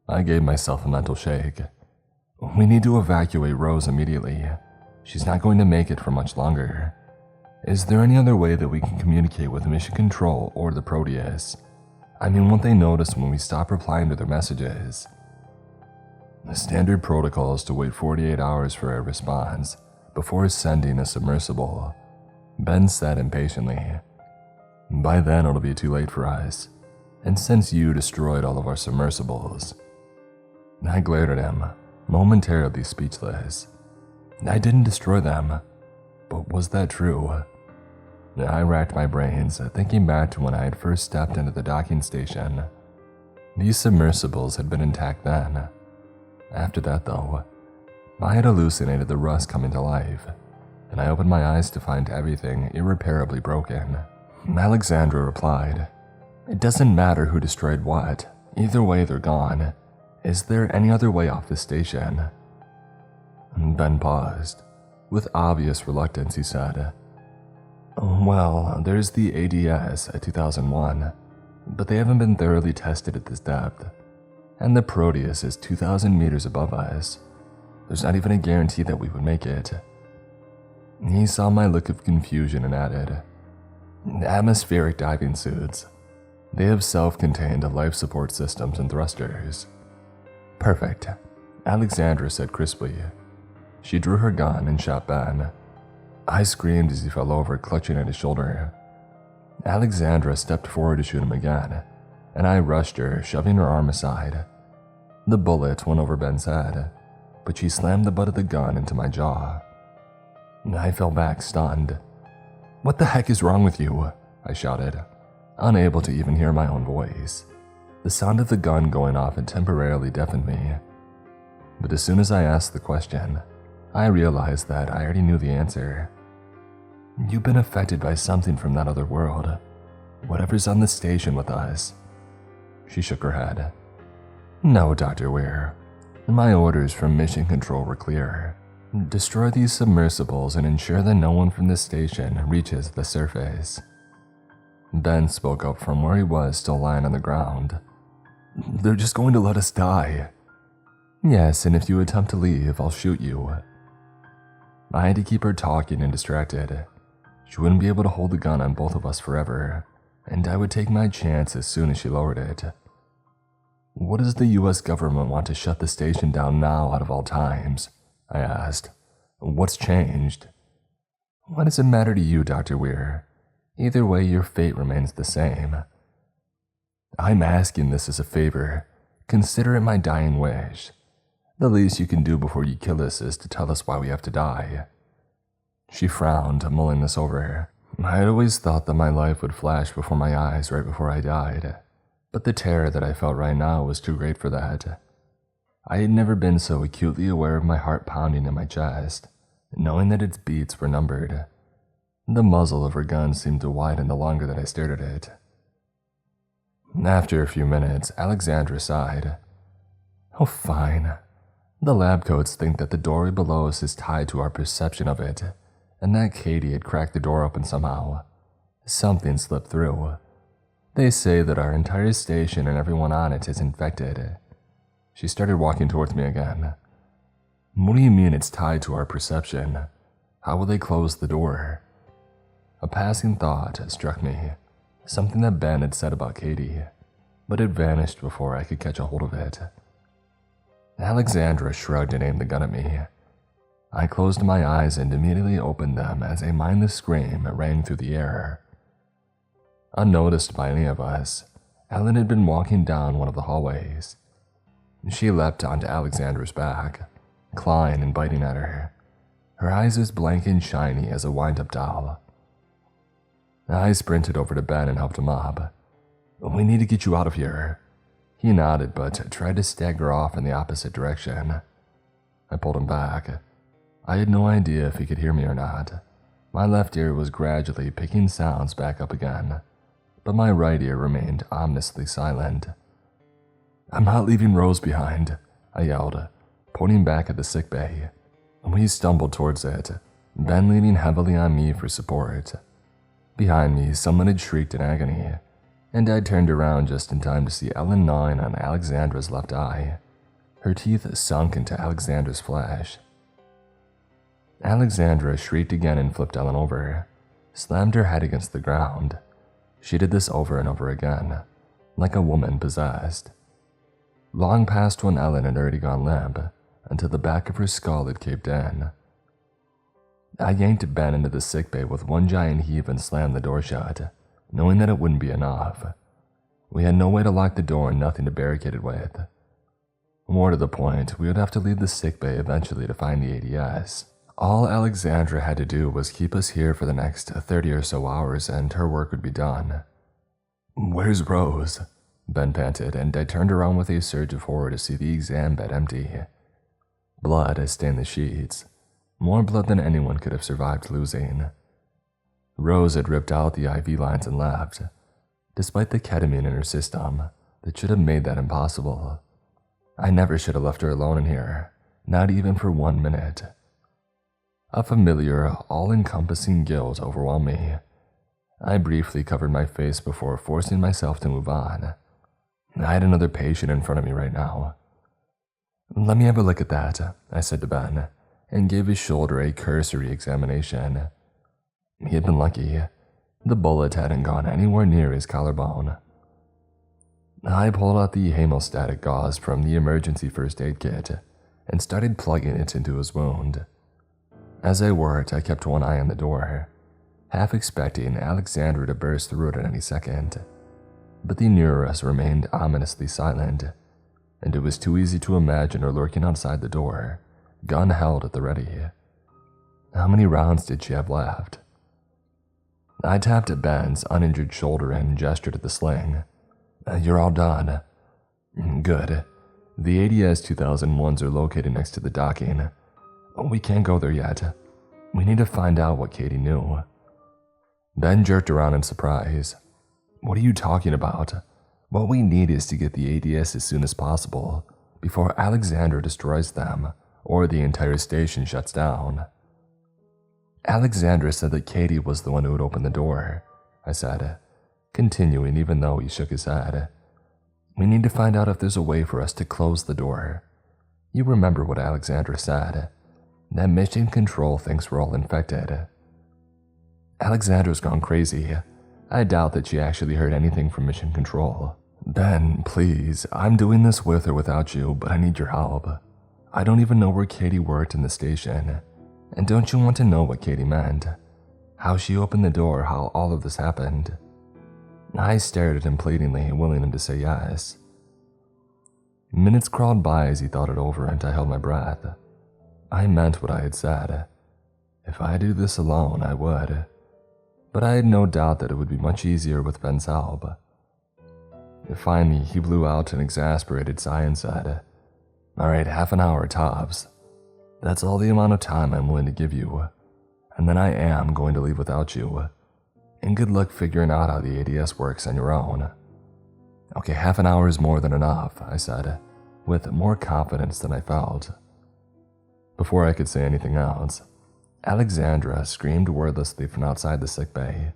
I gave myself a mental shake. "We need to evacuate Rose immediately. She's not going to make it for much longer. Is there any other way that we can communicate with Mission Control or the Proteus? I mean, won't they notice when we stop replying to their messages?" The standard protocol is to wait 48 hours for a response before sending a submersible, Ben said impatiently. "By then it'll be too late for us, and since you destroyed all of our submersibles." I glared at him, momentarily speechless. I didn't destroy them, but was that true? I racked my brains, thinking back to when I had first stepped into the docking station. These submersibles had been intact then. After that, though, I had hallucinated the rust coming to life, and I opened my eyes to find everything irreparably broken. Alexandra replied, "It doesn't matter who destroyed what. Either way, they're gone. Is there any other way off the station?" Ben paused. With obvious reluctance, he said, "Well, there's the ADS at 2001, but they haven't been thoroughly tested at this depth. And the Proteus is 2,000 meters above us. There's not even a guarantee that we would make it." He saw my look of confusion and added, "Atmospheric diving suits. They have self-contained life support systems and thrusters." "Perfect," Alexandra said crisply. She drew her gun and shot Ben. I screamed as he fell over, clutching at his shoulder. Alexandra stepped forward to shoot him again, and I rushed her, shoving her arm aside. The bullet went over Ben's head, but she slammed the butt of the gun into my jaw. I fell back, stunned. "What the heck is wrong with you?" I shouted, unable to even hear my own voice. The sound of the gun going off had temporarily deafened me. But as soon as I asked the question, I realized that I already knew the answer. "You've been affected by something from that other world. Whatever's on the station with us." She shook her head. "No, Dr. Weir. My orders from Mission Control were clear. Destroy these submersibles and ensure that no one from the station reaches the surface." Ben spoke up from where he was, still lying on the ground. "They're just going to let us die." "Yes, and if you attempt to leave, I'll shoot you." I had to keep her talking and distracted. She wouldn't be able to hold the gun on both of us forever, and I would take my chance as soon as she lowered it. "What does the US government want to shut the station down now out of all times?" I asked. "What's changed?" "What does it matter to you, Dr. Weir? Either way, your fate remains the same." "I'm asking this as a favor. Consider it my dying wish. The least you can do before you kill us is to tell us why we have to die." She frowned, mulling this over. I had always thought that my life would flash before my eyes right before I died, but the terror that I felt right now was too great for that. I had never been so acutely aware of my heart pounding in my chest, knowing that its beats were numbered. The muzzle of her gun seemed to widen the longer that I stared at it. After a few minutes, Alexandra sighed. "Oh, fine. The lab coats think that the doorway below us is tied to our perception of it, and that Katie had cracked the door open somehow. Something slipped through. They say that our entire station and everyone on it is infected." She started walking towards me again. "What do you mean it's tied to our perception? How will they close the door?" A passing thought struck me, something that Ben had said about Katie, but it vanished before I could catch a hold of it. Alexandra shrugged and aimed the gun at me. I closed my eyes and immediately opened them as a mindless scream rang through the air. Unnoticed by any of us, Ellen had been walking down one of the hallways. She leapt onto Alexandra's back, clawing and biting at her, her eyes as blank and shiny as a wind-up doll. I sprinted over to Ben and helped him up. "We need to get you out of here." He nodded but tried to stagger off in the opposite direction. I pulled him back. I had no idea if he could hear me or not. My left ear was gradually picking sounds back up again, but my right ear remained ominously silent. "I'm not leaving Rose behind," I yelled, pointing back at the sickbay. We stumbled towards it, Ben leaning heavily on me for support. Behind me, someone had shrieked in agony, and I turned around just in time to see Ellen gnawing on Alexandra's left eye, her teeth sunk into Alexandra's flesh. Alexandra shrieked again and flipped Ellen over, slammed her head against the ground. She did this over and over again, like a woman possessed. Long past when Ellen had already gone limp, until the back of her skull had caved in. I yanked Ben into the sickbay with one giant heave and slammed the door shut, knowing that it wouldn't be enough. We had no way to lock the door and nothing to barricade it with. More to the point, we would have to leave the sickbay eventually to find the ADS. All Alexandra had to do was keep us here for the next 30 or so hours and her work would be done. "Where's Rose?" Ben panted, and I turned around with a surge of horror to see the exam bed empty. Blood had stained the sheets, more blood than anyone could have survived losing. Rose had ripped out the IV lines and left, despite the ketamine in her system that should have made that impossible. I never should have left her alone in here, not even for 1 minute. A familiar, all-encompassing guilt overwhelmed me. I briefly covered my face before forcing myself to move on. I had another patient in front of me right now. "Let me have a look at that," I said to Ben, and gave his shoulder a cursory examination. He had been lucky. The bullet hadn't gone anywhere near his collarbone. I pulled out the hemostatic gauze from the emergency first aid kit and started plugging it into his wound. As I worked, I kept one eye on the door, half expecting Alexandra to burst through it at any second. But the neuros remained ominously silent, and it was too easy to imagine her lurking outside the door, gun held at the ready. How many rounds did she have left? I tapped at Ben's uninjured shoulder and gestured at the sling. "You're all done." "Good. The ADS 2001s are located next to the docking. We can't go there yet. We need to find out what Katie knew." Ben jerked around in surprise. "What are you talking about? What we need is to get the ADS as soon as possible, before Alexandra destroys them, or the entire station shuts down." "Alexandra said that Katie was the one who would open the door," I said, continuing even though he shook his head. "We need to find out if there's a way for us to close the door. You remember what Alexandra said, that Mission Control thinks we're all infected." "Alexandra's gone crazy. I doubt that she actually heard anything from Mission Control." "Ben, please, I'm doing this with or without you, but I need your help. I don't even know where Katie worked in the station. And don't you want to know what Katie meant? How she opened the door, how all of this happened?" I stared at him pleadingly, willing him to say yes. Minutes crawled by as he thought it over, and I held my breath. I meant what I had said. If I do this alone, I would. But I had no doubt that it would be much easier with Ben's help. Finally, he blew out an exasperated sigh and said, "All right, half an hour tops. That's all the amount of time I'm willing to give you, and then I am going to leave without you. And good luck figuring out how the ADS works on your own." "Okay, half an hour is more than enough," I said, with more confidence than I felt. Before I could say anything else, Alexandra screamed wordlessly from outside the sickbay.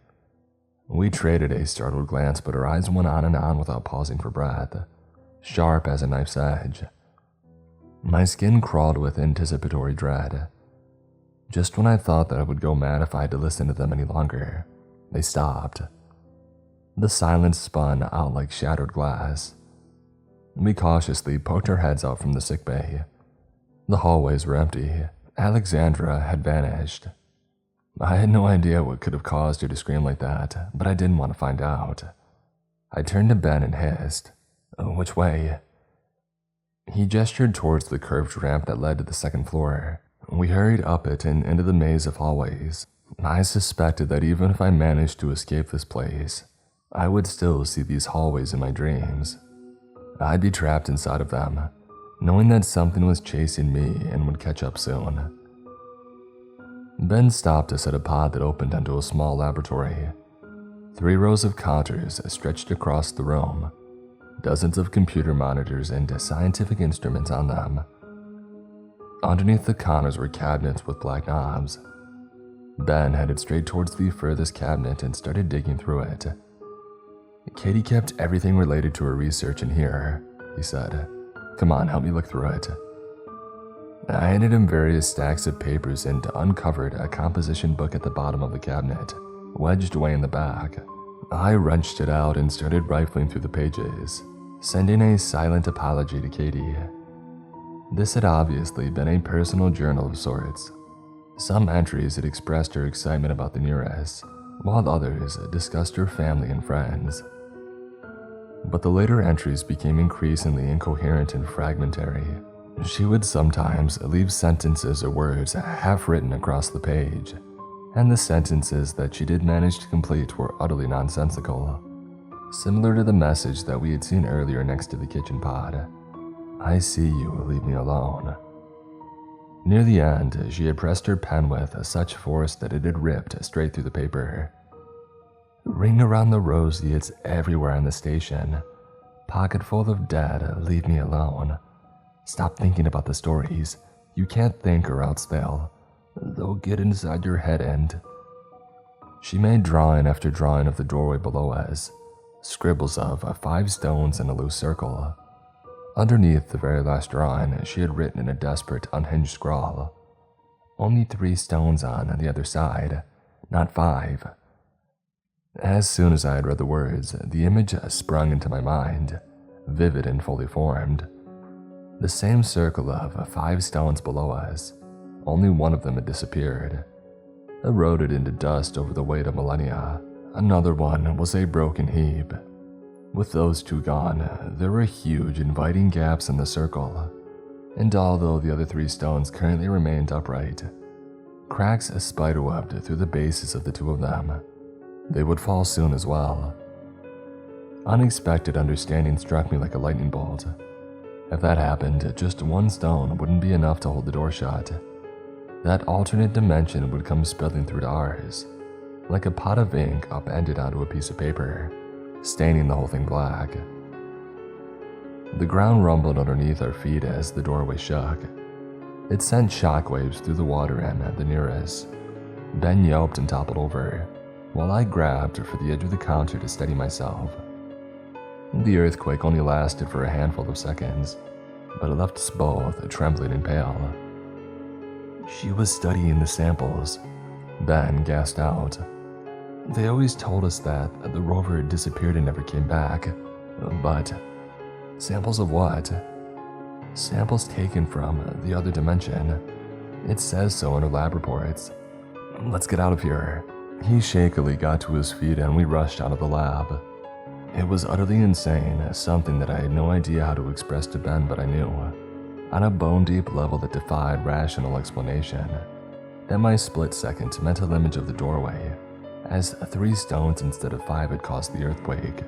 We traded a startled glance, but her eyes went on and on without pausing for breath, sharp as a knife's edge. My skin crawled with anticipatory dread. Just when I thought that I would go mad if I had to listen to them any longer, they stopped. The silence spun out like shattered glass. We cautiously poked our heads out from the sickbay. The hallways were empty. Alexandra had vanished. I had no idea what could have caused her to scream like that, but I didn't want to find out. I turned to Ben and hissed, "Which way?" He gestured towards the curved ramp that led to the second floor. We hurried up it and into the maze of hallways. I suspected that even if I managed to escape this place, I would still see these hallways in my dreams. I'd be trapped inside of them, knowing that something was chasing me and would catch up soon. Ben stopped us at a pod that opened onto a small laboratory. 3 rows of counters stretched across the room, dozens of computer monitors and scientific instruments on them. Underneath the counters were cabinets with black knobs. Ben headed straight towards the furthest cabinet and started digging through it. Katie kept everything related to her research in here, he said. Come on, help me look through it. I handed him various stacks of papers and uncovered a composition book at the bottom of the cabinet, wedged away in the back. I wrenched it out and started rifling through the pages, sending a silent apology to Katie. This had obviously been a personal journal of sorts. Some entries had expressed her excitement about the nearest, while others discussed her family and friends. But the later entries became increasingly incoherent and fragmentary. She would sometimes leave sentences or words half-written across the page, and the sentences that she did manage to complete were utterly nonsensical, similar to the message that we had seen earlier next to the kitchen pod. I see you, leave me alone. Near the end, she had pressed her pen with such force that it had ripped straight through the paper. Ring around the rosy, it's everywhere in the station. Pocket full of dead, leave me alone. Stop thinking about the stories. You can't think or else they'll get inside your head and... She made drawing after drawing of the doorway below us, scribbles of 5 stones in a loose circle. Underneath the very last drawing, she had written in a desperate, unhinged scrawl, only 3 stones on the other side, not 5. As soon as I had read the words, the image sprung into my mind, vivid and fully formed. The same circle of 5 stones below us, only one of them had disappeared, eroded into dust over the weight of millennia. Another one was a broken heap. With those 2 gone, there were huge, inviting gaps in the circle, and although the other 3 stones currently remained upright, cracks spiderwebbed through the bases of the 2 of them. They would fall soon as well. Unexpected understanding struck me like a lightning bolt. If that happened, just 1 stone wouldn't be enough to hold the door shut. That alternate dimension would come spilling through to ours, like a pot of ink upended onto a piece of paper, staining the whole thing black. The ground rumbled underneath our feet as the doorway shook. It sent shockwaves through the water and the nearest. Ben yelped and toppled over, while I grabbed for the edge of the counter to steady myself. The earthquake only lasted for a handful of seconds, but it left us both trembling and pale. She was studying the samples, Ben gasped out. They always told us that the rover disappeared and never came back, but samples of what? Samples taken from the other dimension. It says so in her lab reports. Let's get out of here. He shakily got to his feet and we rushed out of the lab. It was utterly insane, something that I had no idea how to express to Ben, but I knew, on a bone-deep level that defied rational explanation, that my split-second mental image of the doorway, as 3 stones instead of 5 had caused the earthquake,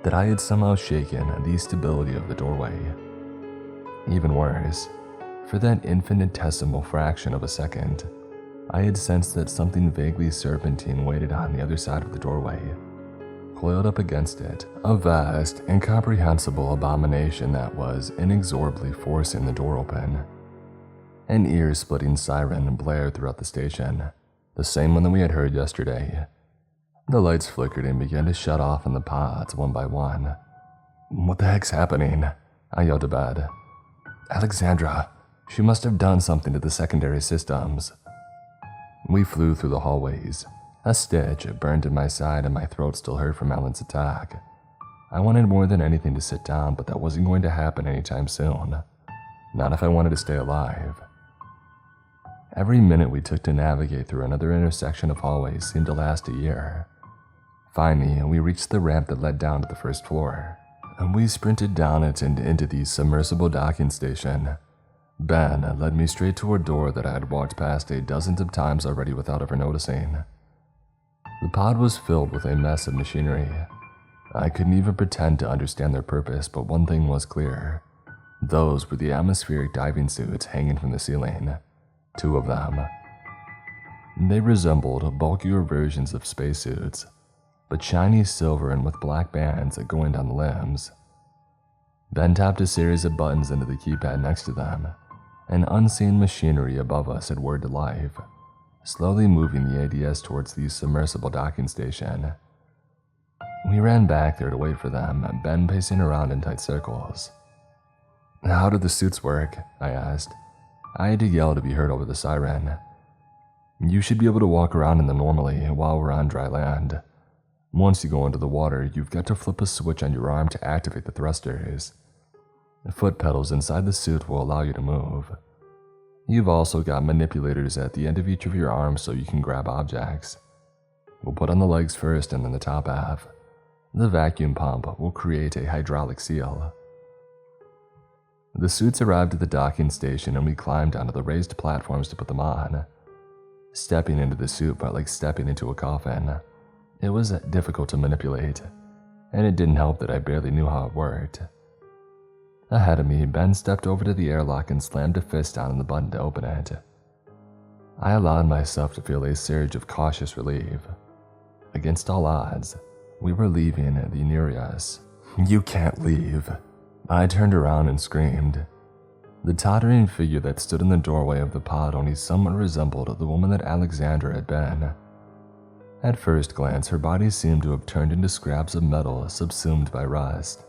that I had somehow shaken the stability of the doorway. Even worse, for that infinitesimal fraction of a second, I had sensed that something vaguely serpentine waited on the other side of the doorway, coiled up against it, a vast, incomprehensible abomination that was inexorably forcing the door open. An ear-splitting siren blared throughout the station, the same one that we had heard yesterday. The lights flickered and began to shut off in the pods one by one. What the heck's happening? I yelled to Ben. Alexandra, she must have done something to the secondary systems. We flew through the hallways. A stitch burned in my side and my throat still hurt from Alan's attack. I wanted more than anything to sit down, but that wasn't going to happen anytime soon. Not if I wanted to stay alive. Every minute we took to navigate through another intersection of hallways seemed to last a year. Finally, we reached the ramp that led down to the first floor, and we sprinted down it and into the submersible docking station. Ben led me straight to a door that I had walked past a dozen of times already without ever noticing. The pod was filled with a mess of machinery. I couldn't even pretend to understand their purpose, but one thing was clear. Those were the atmospheric diving suits hanging from the ceiling. 2 of them. They resembled bulkier versions of spacesuits, but shiny silver and with black bands going down the limbs. Ben tapped a series of buttons into the keypad next to them, and unseen machinery above us had whirred to life, slowly moving the ADS towards the submersible docking station. We ran back there to wait for them, Ben pacing around in tight circles. "How do the suits work?" I asked. I had to yell to be heard over the siren. "You should be able to walk around in them normally while we're on dry land. Once you go into the water, you've got to flip a switch on your arm to activate the thrusters. The foot pedals inside the suit will allow you to move. You've also got manipulators at the end of each of your arms so you can grab objects. We'll put on the legs first and then the top half. The vacuum pump will create a hydraulic seal." The suits arrived at the docking station and we climbed onto the raised platforms to put them on. Stepping into the suit felt like stepping into a coffin. It was difficult to manipulate, and it didn't help that I barely knew how it worked. Ahead of me, Ben stepped over to the airlock and slammed a fist down on the button to open it. I allowed myself to feel a surge of cautious relief. Against all odds, we were leaving the Nereus. "You can't leave." I turned around and screamed. The tottering figure that stood in the doorway of the pod only somewhat resembled the woman that Alexandra had been. At first glance, her body seemed to have turned into scraps of metal subsumed by rust.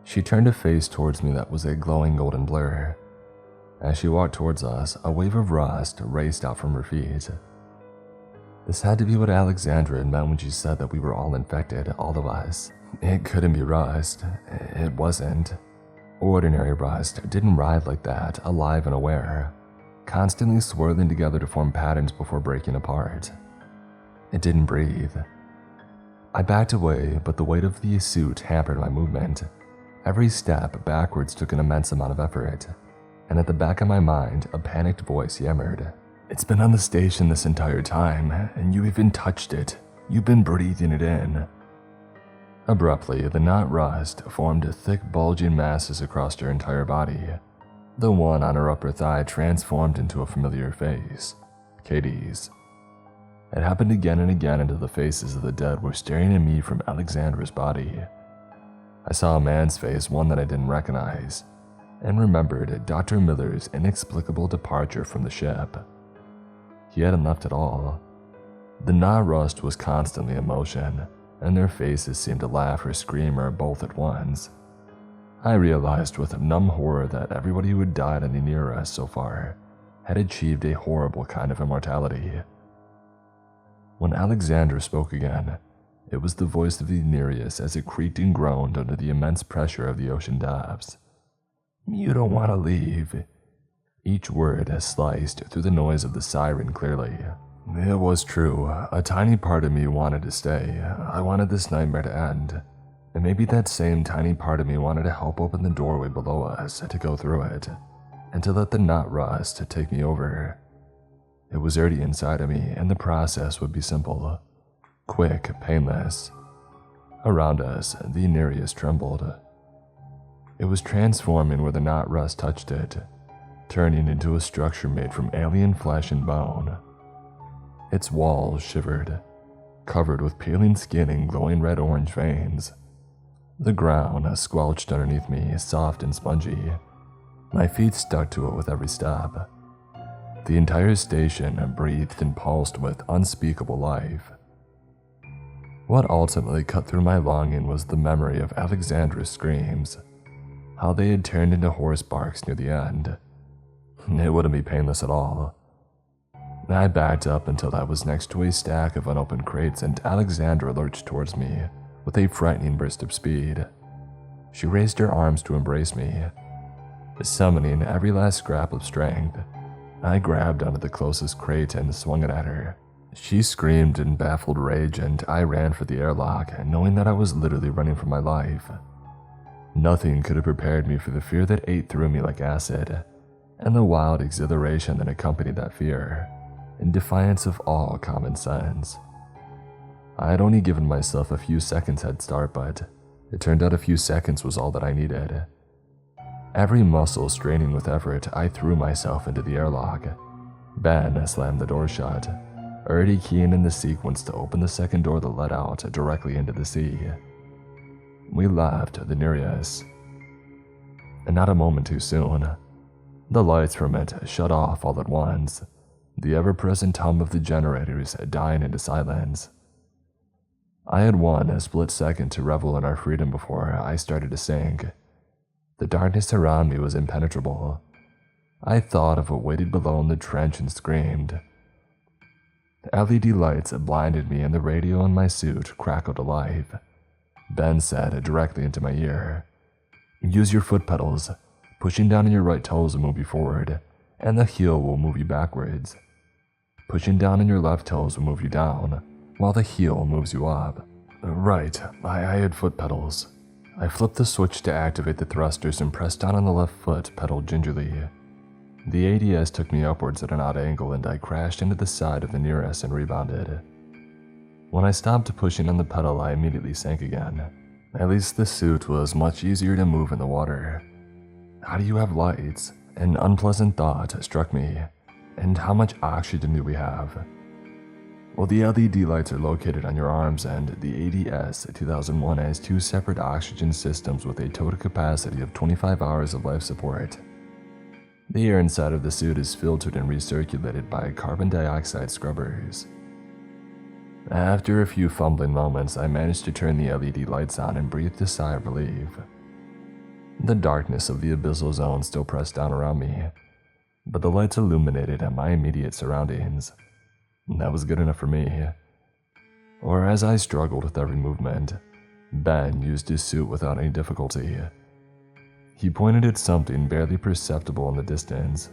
She turned a face towards me that was a glowing golden blur. As she walked towards us, a wave of rust raced out from her feet. This had to be what Alexandra had meant when she said that we were all infected, all of us. It couldn't be rust. It wasn't. Ordinary rust didn't writhe like that, alive and aware, constantly swirling together to form patterns before breaking apart. It didn't breathe. I backed away, but the weight of the suit hampered my movement. Every step backwards took an immense amount of effort, and at the back of my mind, a panicked voice yammered. "It's been on the station this entire time, and you even touched it. You've been breathing it in." Abruptly, the knot rust formed thick bulging masses across her entire body. The one on her upper thigh transformed into a familiar face, Katie's. It happened again and again until the faces of the dead were staring at me from Alexandra's body. I saw a man's face, one that I didn't recognize, and remembered Dr. Miller's inexplicable departure from the ship. He hadn't left at all. The knot rust was constantly in motion, and their faces seemed to laugh or scream or both at once. I realized with numb horror that everybody who had died in the Nereus so far had achieved a horrible kind of immortality. When Alexandra spoke again, it was the voice of the Nereus as it creaked and groaned under the immense pressure of the ocean depths. "You don't want to leave." Each word sliced through the noise of the siren clearly. It was true. A tiny part of me wanted to stay. I wanted this nightmare to end. And maybe that same tiny part of me wanted to help open the doorway below us, to go through it, and to let the knot rust take me over. It was already inside of me, and the process would be simple. Quick, painless. Around us, the Nereus trembled. It was transforming where the knot rust touched it, turning into a structure made from alien flesh and bone. Its walls shivered, covered with peeling skin and glowing red-orange veins. The ground squelched underneath me, soft and spongy. My feet stuck to it with every step. The entire station breathed and pulsed with unspeakable life. What ultimately cut through my longing was the memory of Alexandra's screams, how they had turned into horse barks near the end. It wouldn't be painless at all. I backed up until I was next to a stack of unopened crates, and Alexandra lurched towards me with a frightening burst of speed. She raised her arms to embrace me. Summoning every last scrap of strength, I grabbed onto the closest crate and swung it at her. She screamed in baffled rage, and I ran for the airlock, knowing that I was literally running for my life. Nothing could have prepared me for the fear that ate through me like acid. and the wild exhilaration that accompanied that fear, in defiance of all common sense. I had only given myself a few seconds head start, but it turned out a few seconds was all that I needed. Every muscle straining with effort, I threw myself into the airlock. Ben slammed the door shut, already keying in the sequence to open the second door that led out directly into the sea. We left the Nereus, and not a moment too soon. The lights from it shut off all at once, the ever-present hum of the generators dying into silence. I had a split second to revel in our freedom before I started to sink. The darkness around me was impenetrable. I thought of what waited below in the trench and screamed. LED lights blinded me and the radio in my suit crackled alive. Ben said directly into my ear, "Use your foot pedals. Pushing down on your right toes will move you forward, and the heel will move you backwards. Pushing down on your left toes will move you down, while the heel moves you up." Right, I had foot pedals. I flipped the switch to activate the thrusters and pressed down on the left foot pedal gingerly. The ADS took me upwards at an odd angle and I crashed into the side of the Nereus and rebounded. When I stopped pushing on the pedal, I immediately sank again. At least the suit was much easier to move in the water. How do you have lights? An unpleasant thought struck me. And how much oxygen do we have? Well, the LED lights are located on your arms, and the ADS 2001 has 2 separate oxygen systems with a total capacity of 25 hours of life support. The air inside of the suit is filtered and recirculated by carbon dioxide scrubbers. After a few fumbling moments, I managed to turn the LED lights on and breathed a sigh of relief. The darkness of the abyssal zone still pressed down around me, but the lights illuminated my immediate surroundings. That was good enough for me. Or as I struggled with every movement, Ben used his suit without any difficulty. He pointed at something barely perceptible in the distance.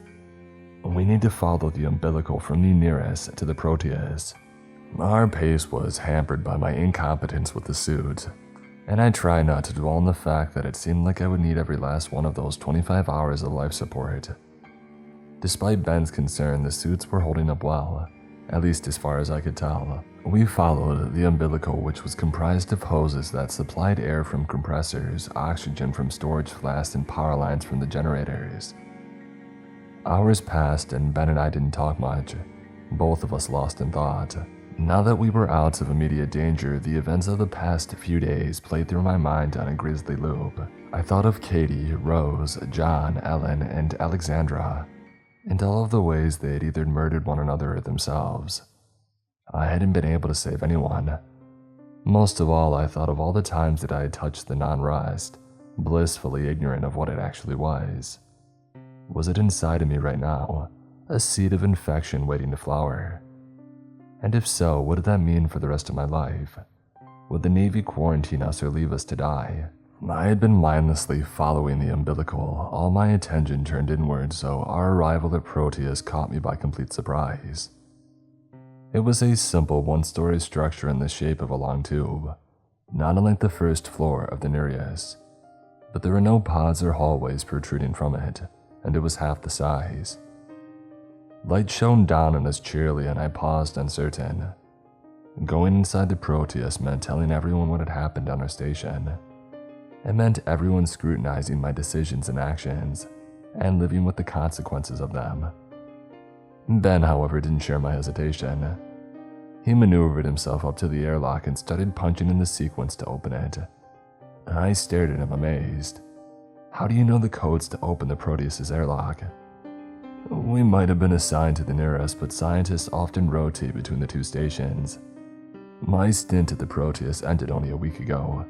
"We need to follow the umbilical from the Nereus to the Proteus." Our pace was hampered by my incompetence with the suit, and I tried not to dwell on the fact that it seemed like I would need every last one of those 25 hours of life support. Despite Ben's concern, the suits were holding up well, at least as far as I could tell. We followed the umbilical, which was comprised of hoses that supplied air from compressors, oxygen from storage flasks, and power lines from the generators. Hours passed and Ben and I didn't talk much, both of us lost in thought. Now that we were out of immediate danger, the events of the past few days played through my mind on a grisly loop. I thought of Katie, Rose, John, Ellen, and Alexandra, and all of the ways they had either murdered one another or themselves. I hadn't been able to save anyone. Most of all, I thought of all the times that I had touched the non-rust, blissfully ignorant of what it actually was. Was it inside of me right now, a seed of infection waiting to flower? And if so, what did that mean for the rest of my life? Would the Navy quarantine us or leave us to die? I had been mindlessly following the umbilical, all my attention turned inward, so our arrival at Proteus caught me by complete surprise. It was a simple one-story structure in the shape of a long tube, not unlike the first floor of the Nereus, but there were no pods or hallways protruding from it, and it was half the size. Light shone down on us cheerily, and I paused uncertain. Going inside the Proteus meant telling everyone what had happened on our station. It meant everyone scrutinizing my decisions and actions, and living with the consequences of them. Ben, however, didn't share my hesitation. He maneuvered himself up to the airlock and started punching in the sequence to open it. I stared at him amazed. "How do you know the codes to open the Proteus's airlock?" "We might have been assigned to the Nereus, but scientists often rotate between the 2 stations. My stint at the Proteus ended only a week ago.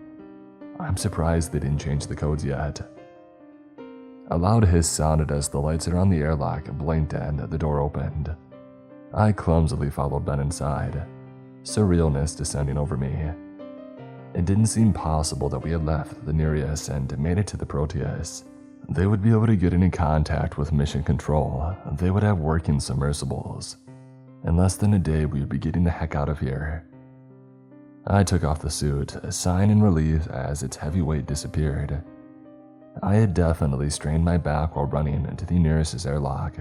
I'm surprised they didn't change the codes yet." A loud hiss sounded as the lights around the airlock blinked and the door opened. I clumsily followed Ben inside, surrealness descending over me. It didn't seem possible that we had left the Nereus and made it to the Proteus. They would be able to get into contact with Mission Control. They would have working submersibles. In less than a day, we would be getting the heck out of here. I took off the suit, sighing in relief as its heavy weight disappeared. I had definitely strained my back while running into the nearest airlock.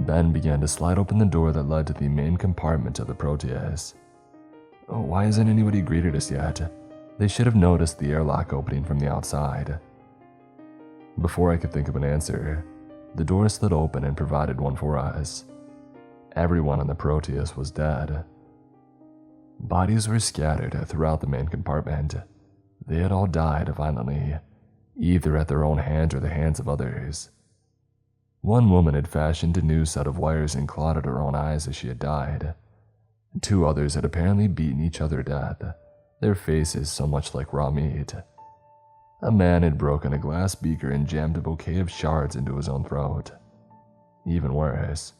Ben began to slide open the door that led to the main compartment of the Proteus. Oh, why hasn't anybody greeted us yet? They should have noticed the airlock opening from the outside. Before I could think of an answer, the door slid open and provided one for us. Everyone on the Proteus was dead. Bodies were scattered throughout the main compartment. They had all died violently, either at their own hands or the hands of others. One woman had fashioned a new set of wires and clawed at her own eyes as she had died. 2 others had apparently beaten each other to death, their faces so much like raw meat. A man had broken a glass beaker and jammed a bouquet of shards into his own throat. Even worse,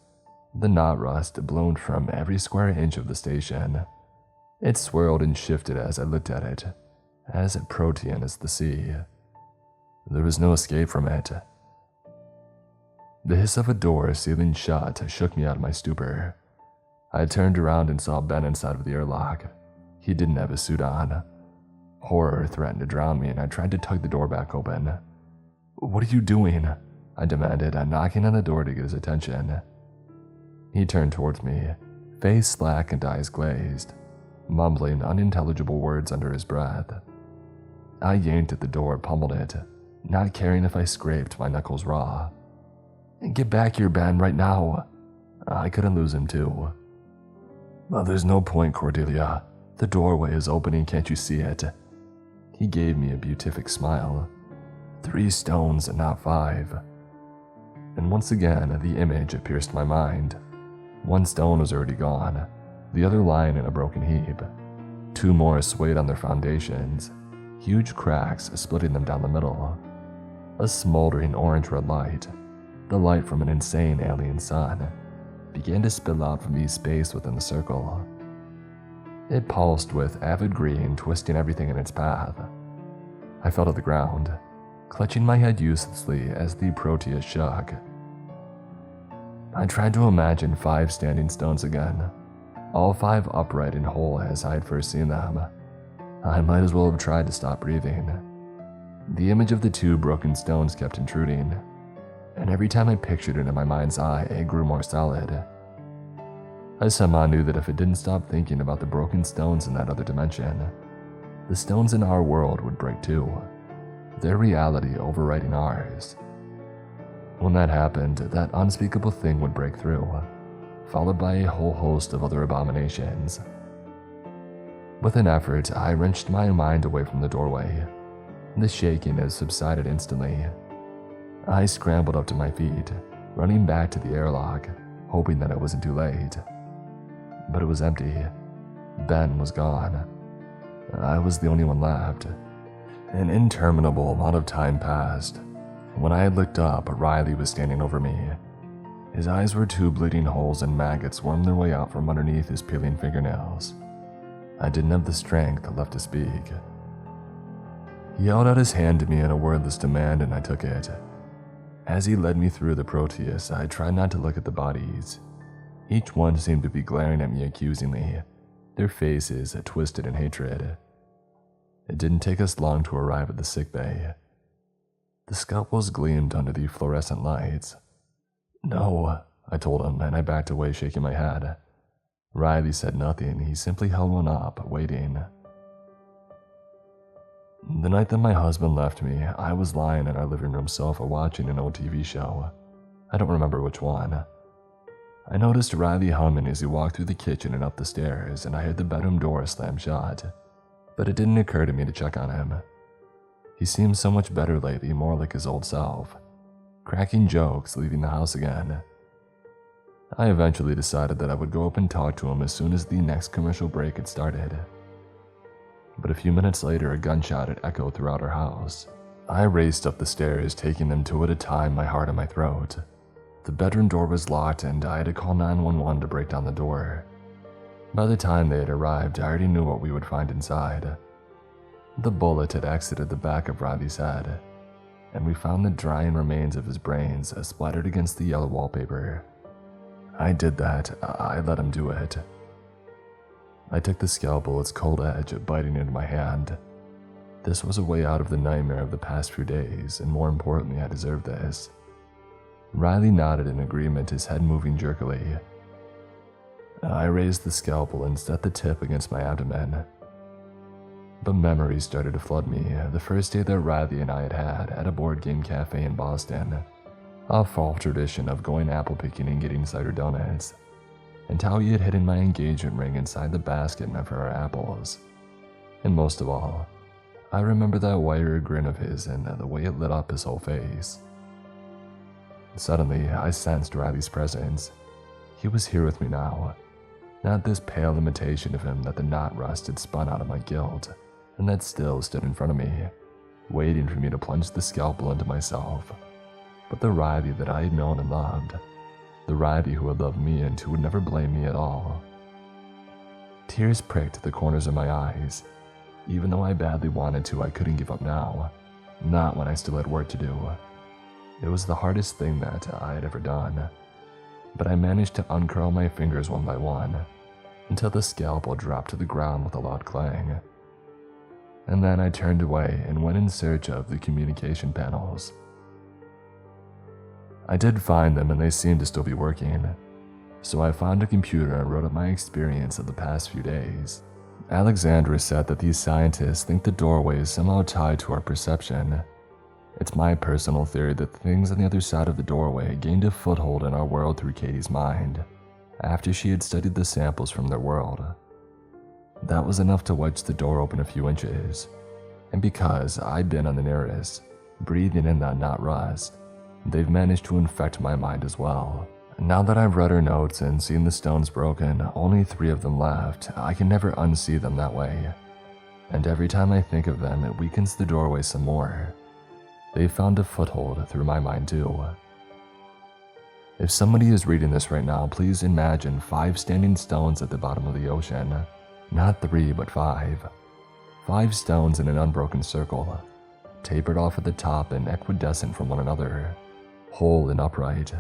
the knot rust blown from every square inch of the station. It swirled and shifted as I looked at it, as protean as the sea. There was no escape from it. The hiss of a door sealing shut shook me out of my stupor. I turned around and saw Ben inside of the airlock. He didn't have a suit on. Horror threatened to drown me, and I tried to tug the door back open. "What are you doing?" I demanded, knocking on the door to get his attention. He turned towards me, face slack and eyes glazed, mumbling unintelligible words under his breath. I yanked at the door, pummeled it, not caring if I scraped my knuckles raw. "Get back here, Ben, right now." I couldn't lose him too. "There's no point, Cordelia. The doorway is opening, can't you see it?" He gave me a beatific smile. 3 stones and not 5. And once again, the image pierced my mind. 1 stone was already gone, the other lying in a broken heap. 2 more swayed on their foundations, huge cracks splitting them down the middle. A smoldering orange-red light, the light from an insane alien sun, began to spill out from the space within the circle. It pulsed with avid green, twisting everything in its path. I fell to the ground, clutching my head uselessly as the Proteus shook. I tried to imagine 5 standing stones again, all 5 upright and whole as I had first seen them. I might as well have tried to stop breathing. The image of the 2 broken stones kept intruding, and every time I pictured it in my mind's eye, it grew more solid. I somehow knew that if I didn't stop thinking about the broken stones in that other dimension, the stones in our world would break too, their reality overriding ours. When that happened, that unspeakable thing would break through, followed by a whole host of other abominations. With an effort, I wrenched my mind away from the doorway. The shaking had subsided instantly. I scrambled up to my feet, running back to the airlock, hoping that it wasn't too late. But it was empty. Ben was gone. I was the only one left. An interminable amount of time passed. When I had looked up, Riley was standing over me. His eyes were 2 bleeding holes, and maggots wormed their way out from underneath his peeling fingernails. I didn't have the strength left to speak. He held out his hand to me in a wordless demand, and I took it. As he led me through the Proteus, I tried not to look at the bodies. Each one seemed to be glaring at me accusingly, their faces twisted in hatred. It didn't take us long to arrive at the sickbay. The scalpels gleamed under the fluorescent lights. "No," I told him, and I backed away, shaking my head. Riley said nothing. He simply held one up, waiting. The night that my husband left me, I was lying in our living room sofa watching an old TV show. I don't remember which one. I noticed Riley humming as he walked through the kitchen and up the stairs, and I heard the bedroom door slam shut. But it didn't occur to me to check on him. He seemed so much better lately, more like his old self, cracking jokes, leaving the house again. I eventually decided that I would go up and talk to him as soon as the next commercial break had started. But a few minutes later, a gunshot had echoed throughout our house. I raced up the stairs, taking them 2 at a time, my heart in my throat. The bedroom door was locked, and I had to call 911 to break down the door. By the time they had arrived, I already knew what we would find inside. The bullet had exited the back of Riley's head, and we found the drying remains of his brains splattered against the yellow wallpaper. I did that. I let him do it. I took the scalpel, its cold edge biting into my hand. This was a way out of the nightmare of the past few days, and more importantly, I deserved this. Riley nodded in agreement, his head moving jerkily. I raised the scalpel and set the tip against my abdomen. But memories started to flood me, the first day that Riley and I had had at a board game cafe in Boston, a fall tradition of going apple picking and getting cider donuts, and how he had hidden my engagement ring inside the basket meant for our apples. And most of all, I remember that wiry grin of his and the way it lit up his whole face. Suddenly, I sensed Riley's presence. He was here with me now, not this pale imitation of him that the knot rust had spun out of my guilt, and that still stood in front of me, waiting for me to plunge the scalpel into myself, but the Riley that I had known and loved, the Riley who would love me and who would never blame me at all. Tears pricked the corners of my eyes. Even though I badly wanted to, I couldn't give up now, not when I still had work to do. It was the hardest thing that I had ever done, but I managed to uncurl my fingers one by one, until the scalpel dropped to the ground with a loud clang. And then I turned away and went in search of the communication panels. I did find them and they seemed to still be working, so I found a computer and wrote up my experience of the past few days. Alexandra said that these scientists think the doorway is somehow tied to our perception. It's my personal theory that the things on the other side of the doorway gained a foothold in our world through Katie's mind, after she had studied the samples from their world. That was enough to wedge the door open a few inches, and because I'd been on the nearest, breathing in that knot rust, they've managed to infect my mind as well. Now that I've read her notes and seen the stones broken, only 3 of them left. I can never unsee them that way, and every time I think of them, it weakens the doorway some more. They found a foothold through my mind too. If somebody is reading this right now, please imagine 5 standing stones at the bottom of the ocean. Not 3, but 5. 5 stones in an unbroken circle, tapered off at the top and equidistant from one another, whole and upright.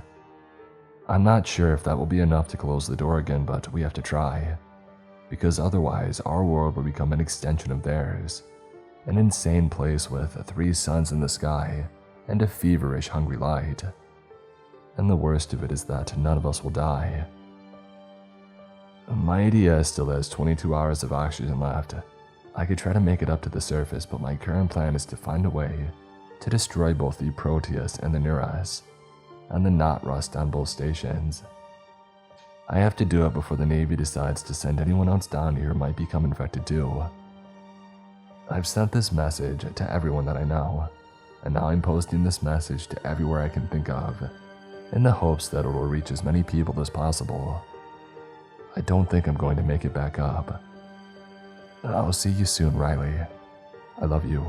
I'm not sure if that will be enough to close the door again, but we have to try, because otherwise our world will become an extension of theirs, an insane place with 3 suns in the sky and a feverish, hungry light. And the worst of it is that none of us will die. My ADS still has 22 hours of oxygen left. I could try to make it up to the surface, but my current plan is to find a way to destroy both the Proteus and the Neuros, and the knot rust on both stations. I have to do it before the Navy decides to send anyone else down here who might become infected too. I've sent this message to everyone that I know, and now I'm posting this message to everywhere I can think of, in the hopes that it will reach as many people as possible. I don't think I'm going to make it back up. I'll see you soon, Riley. I love you.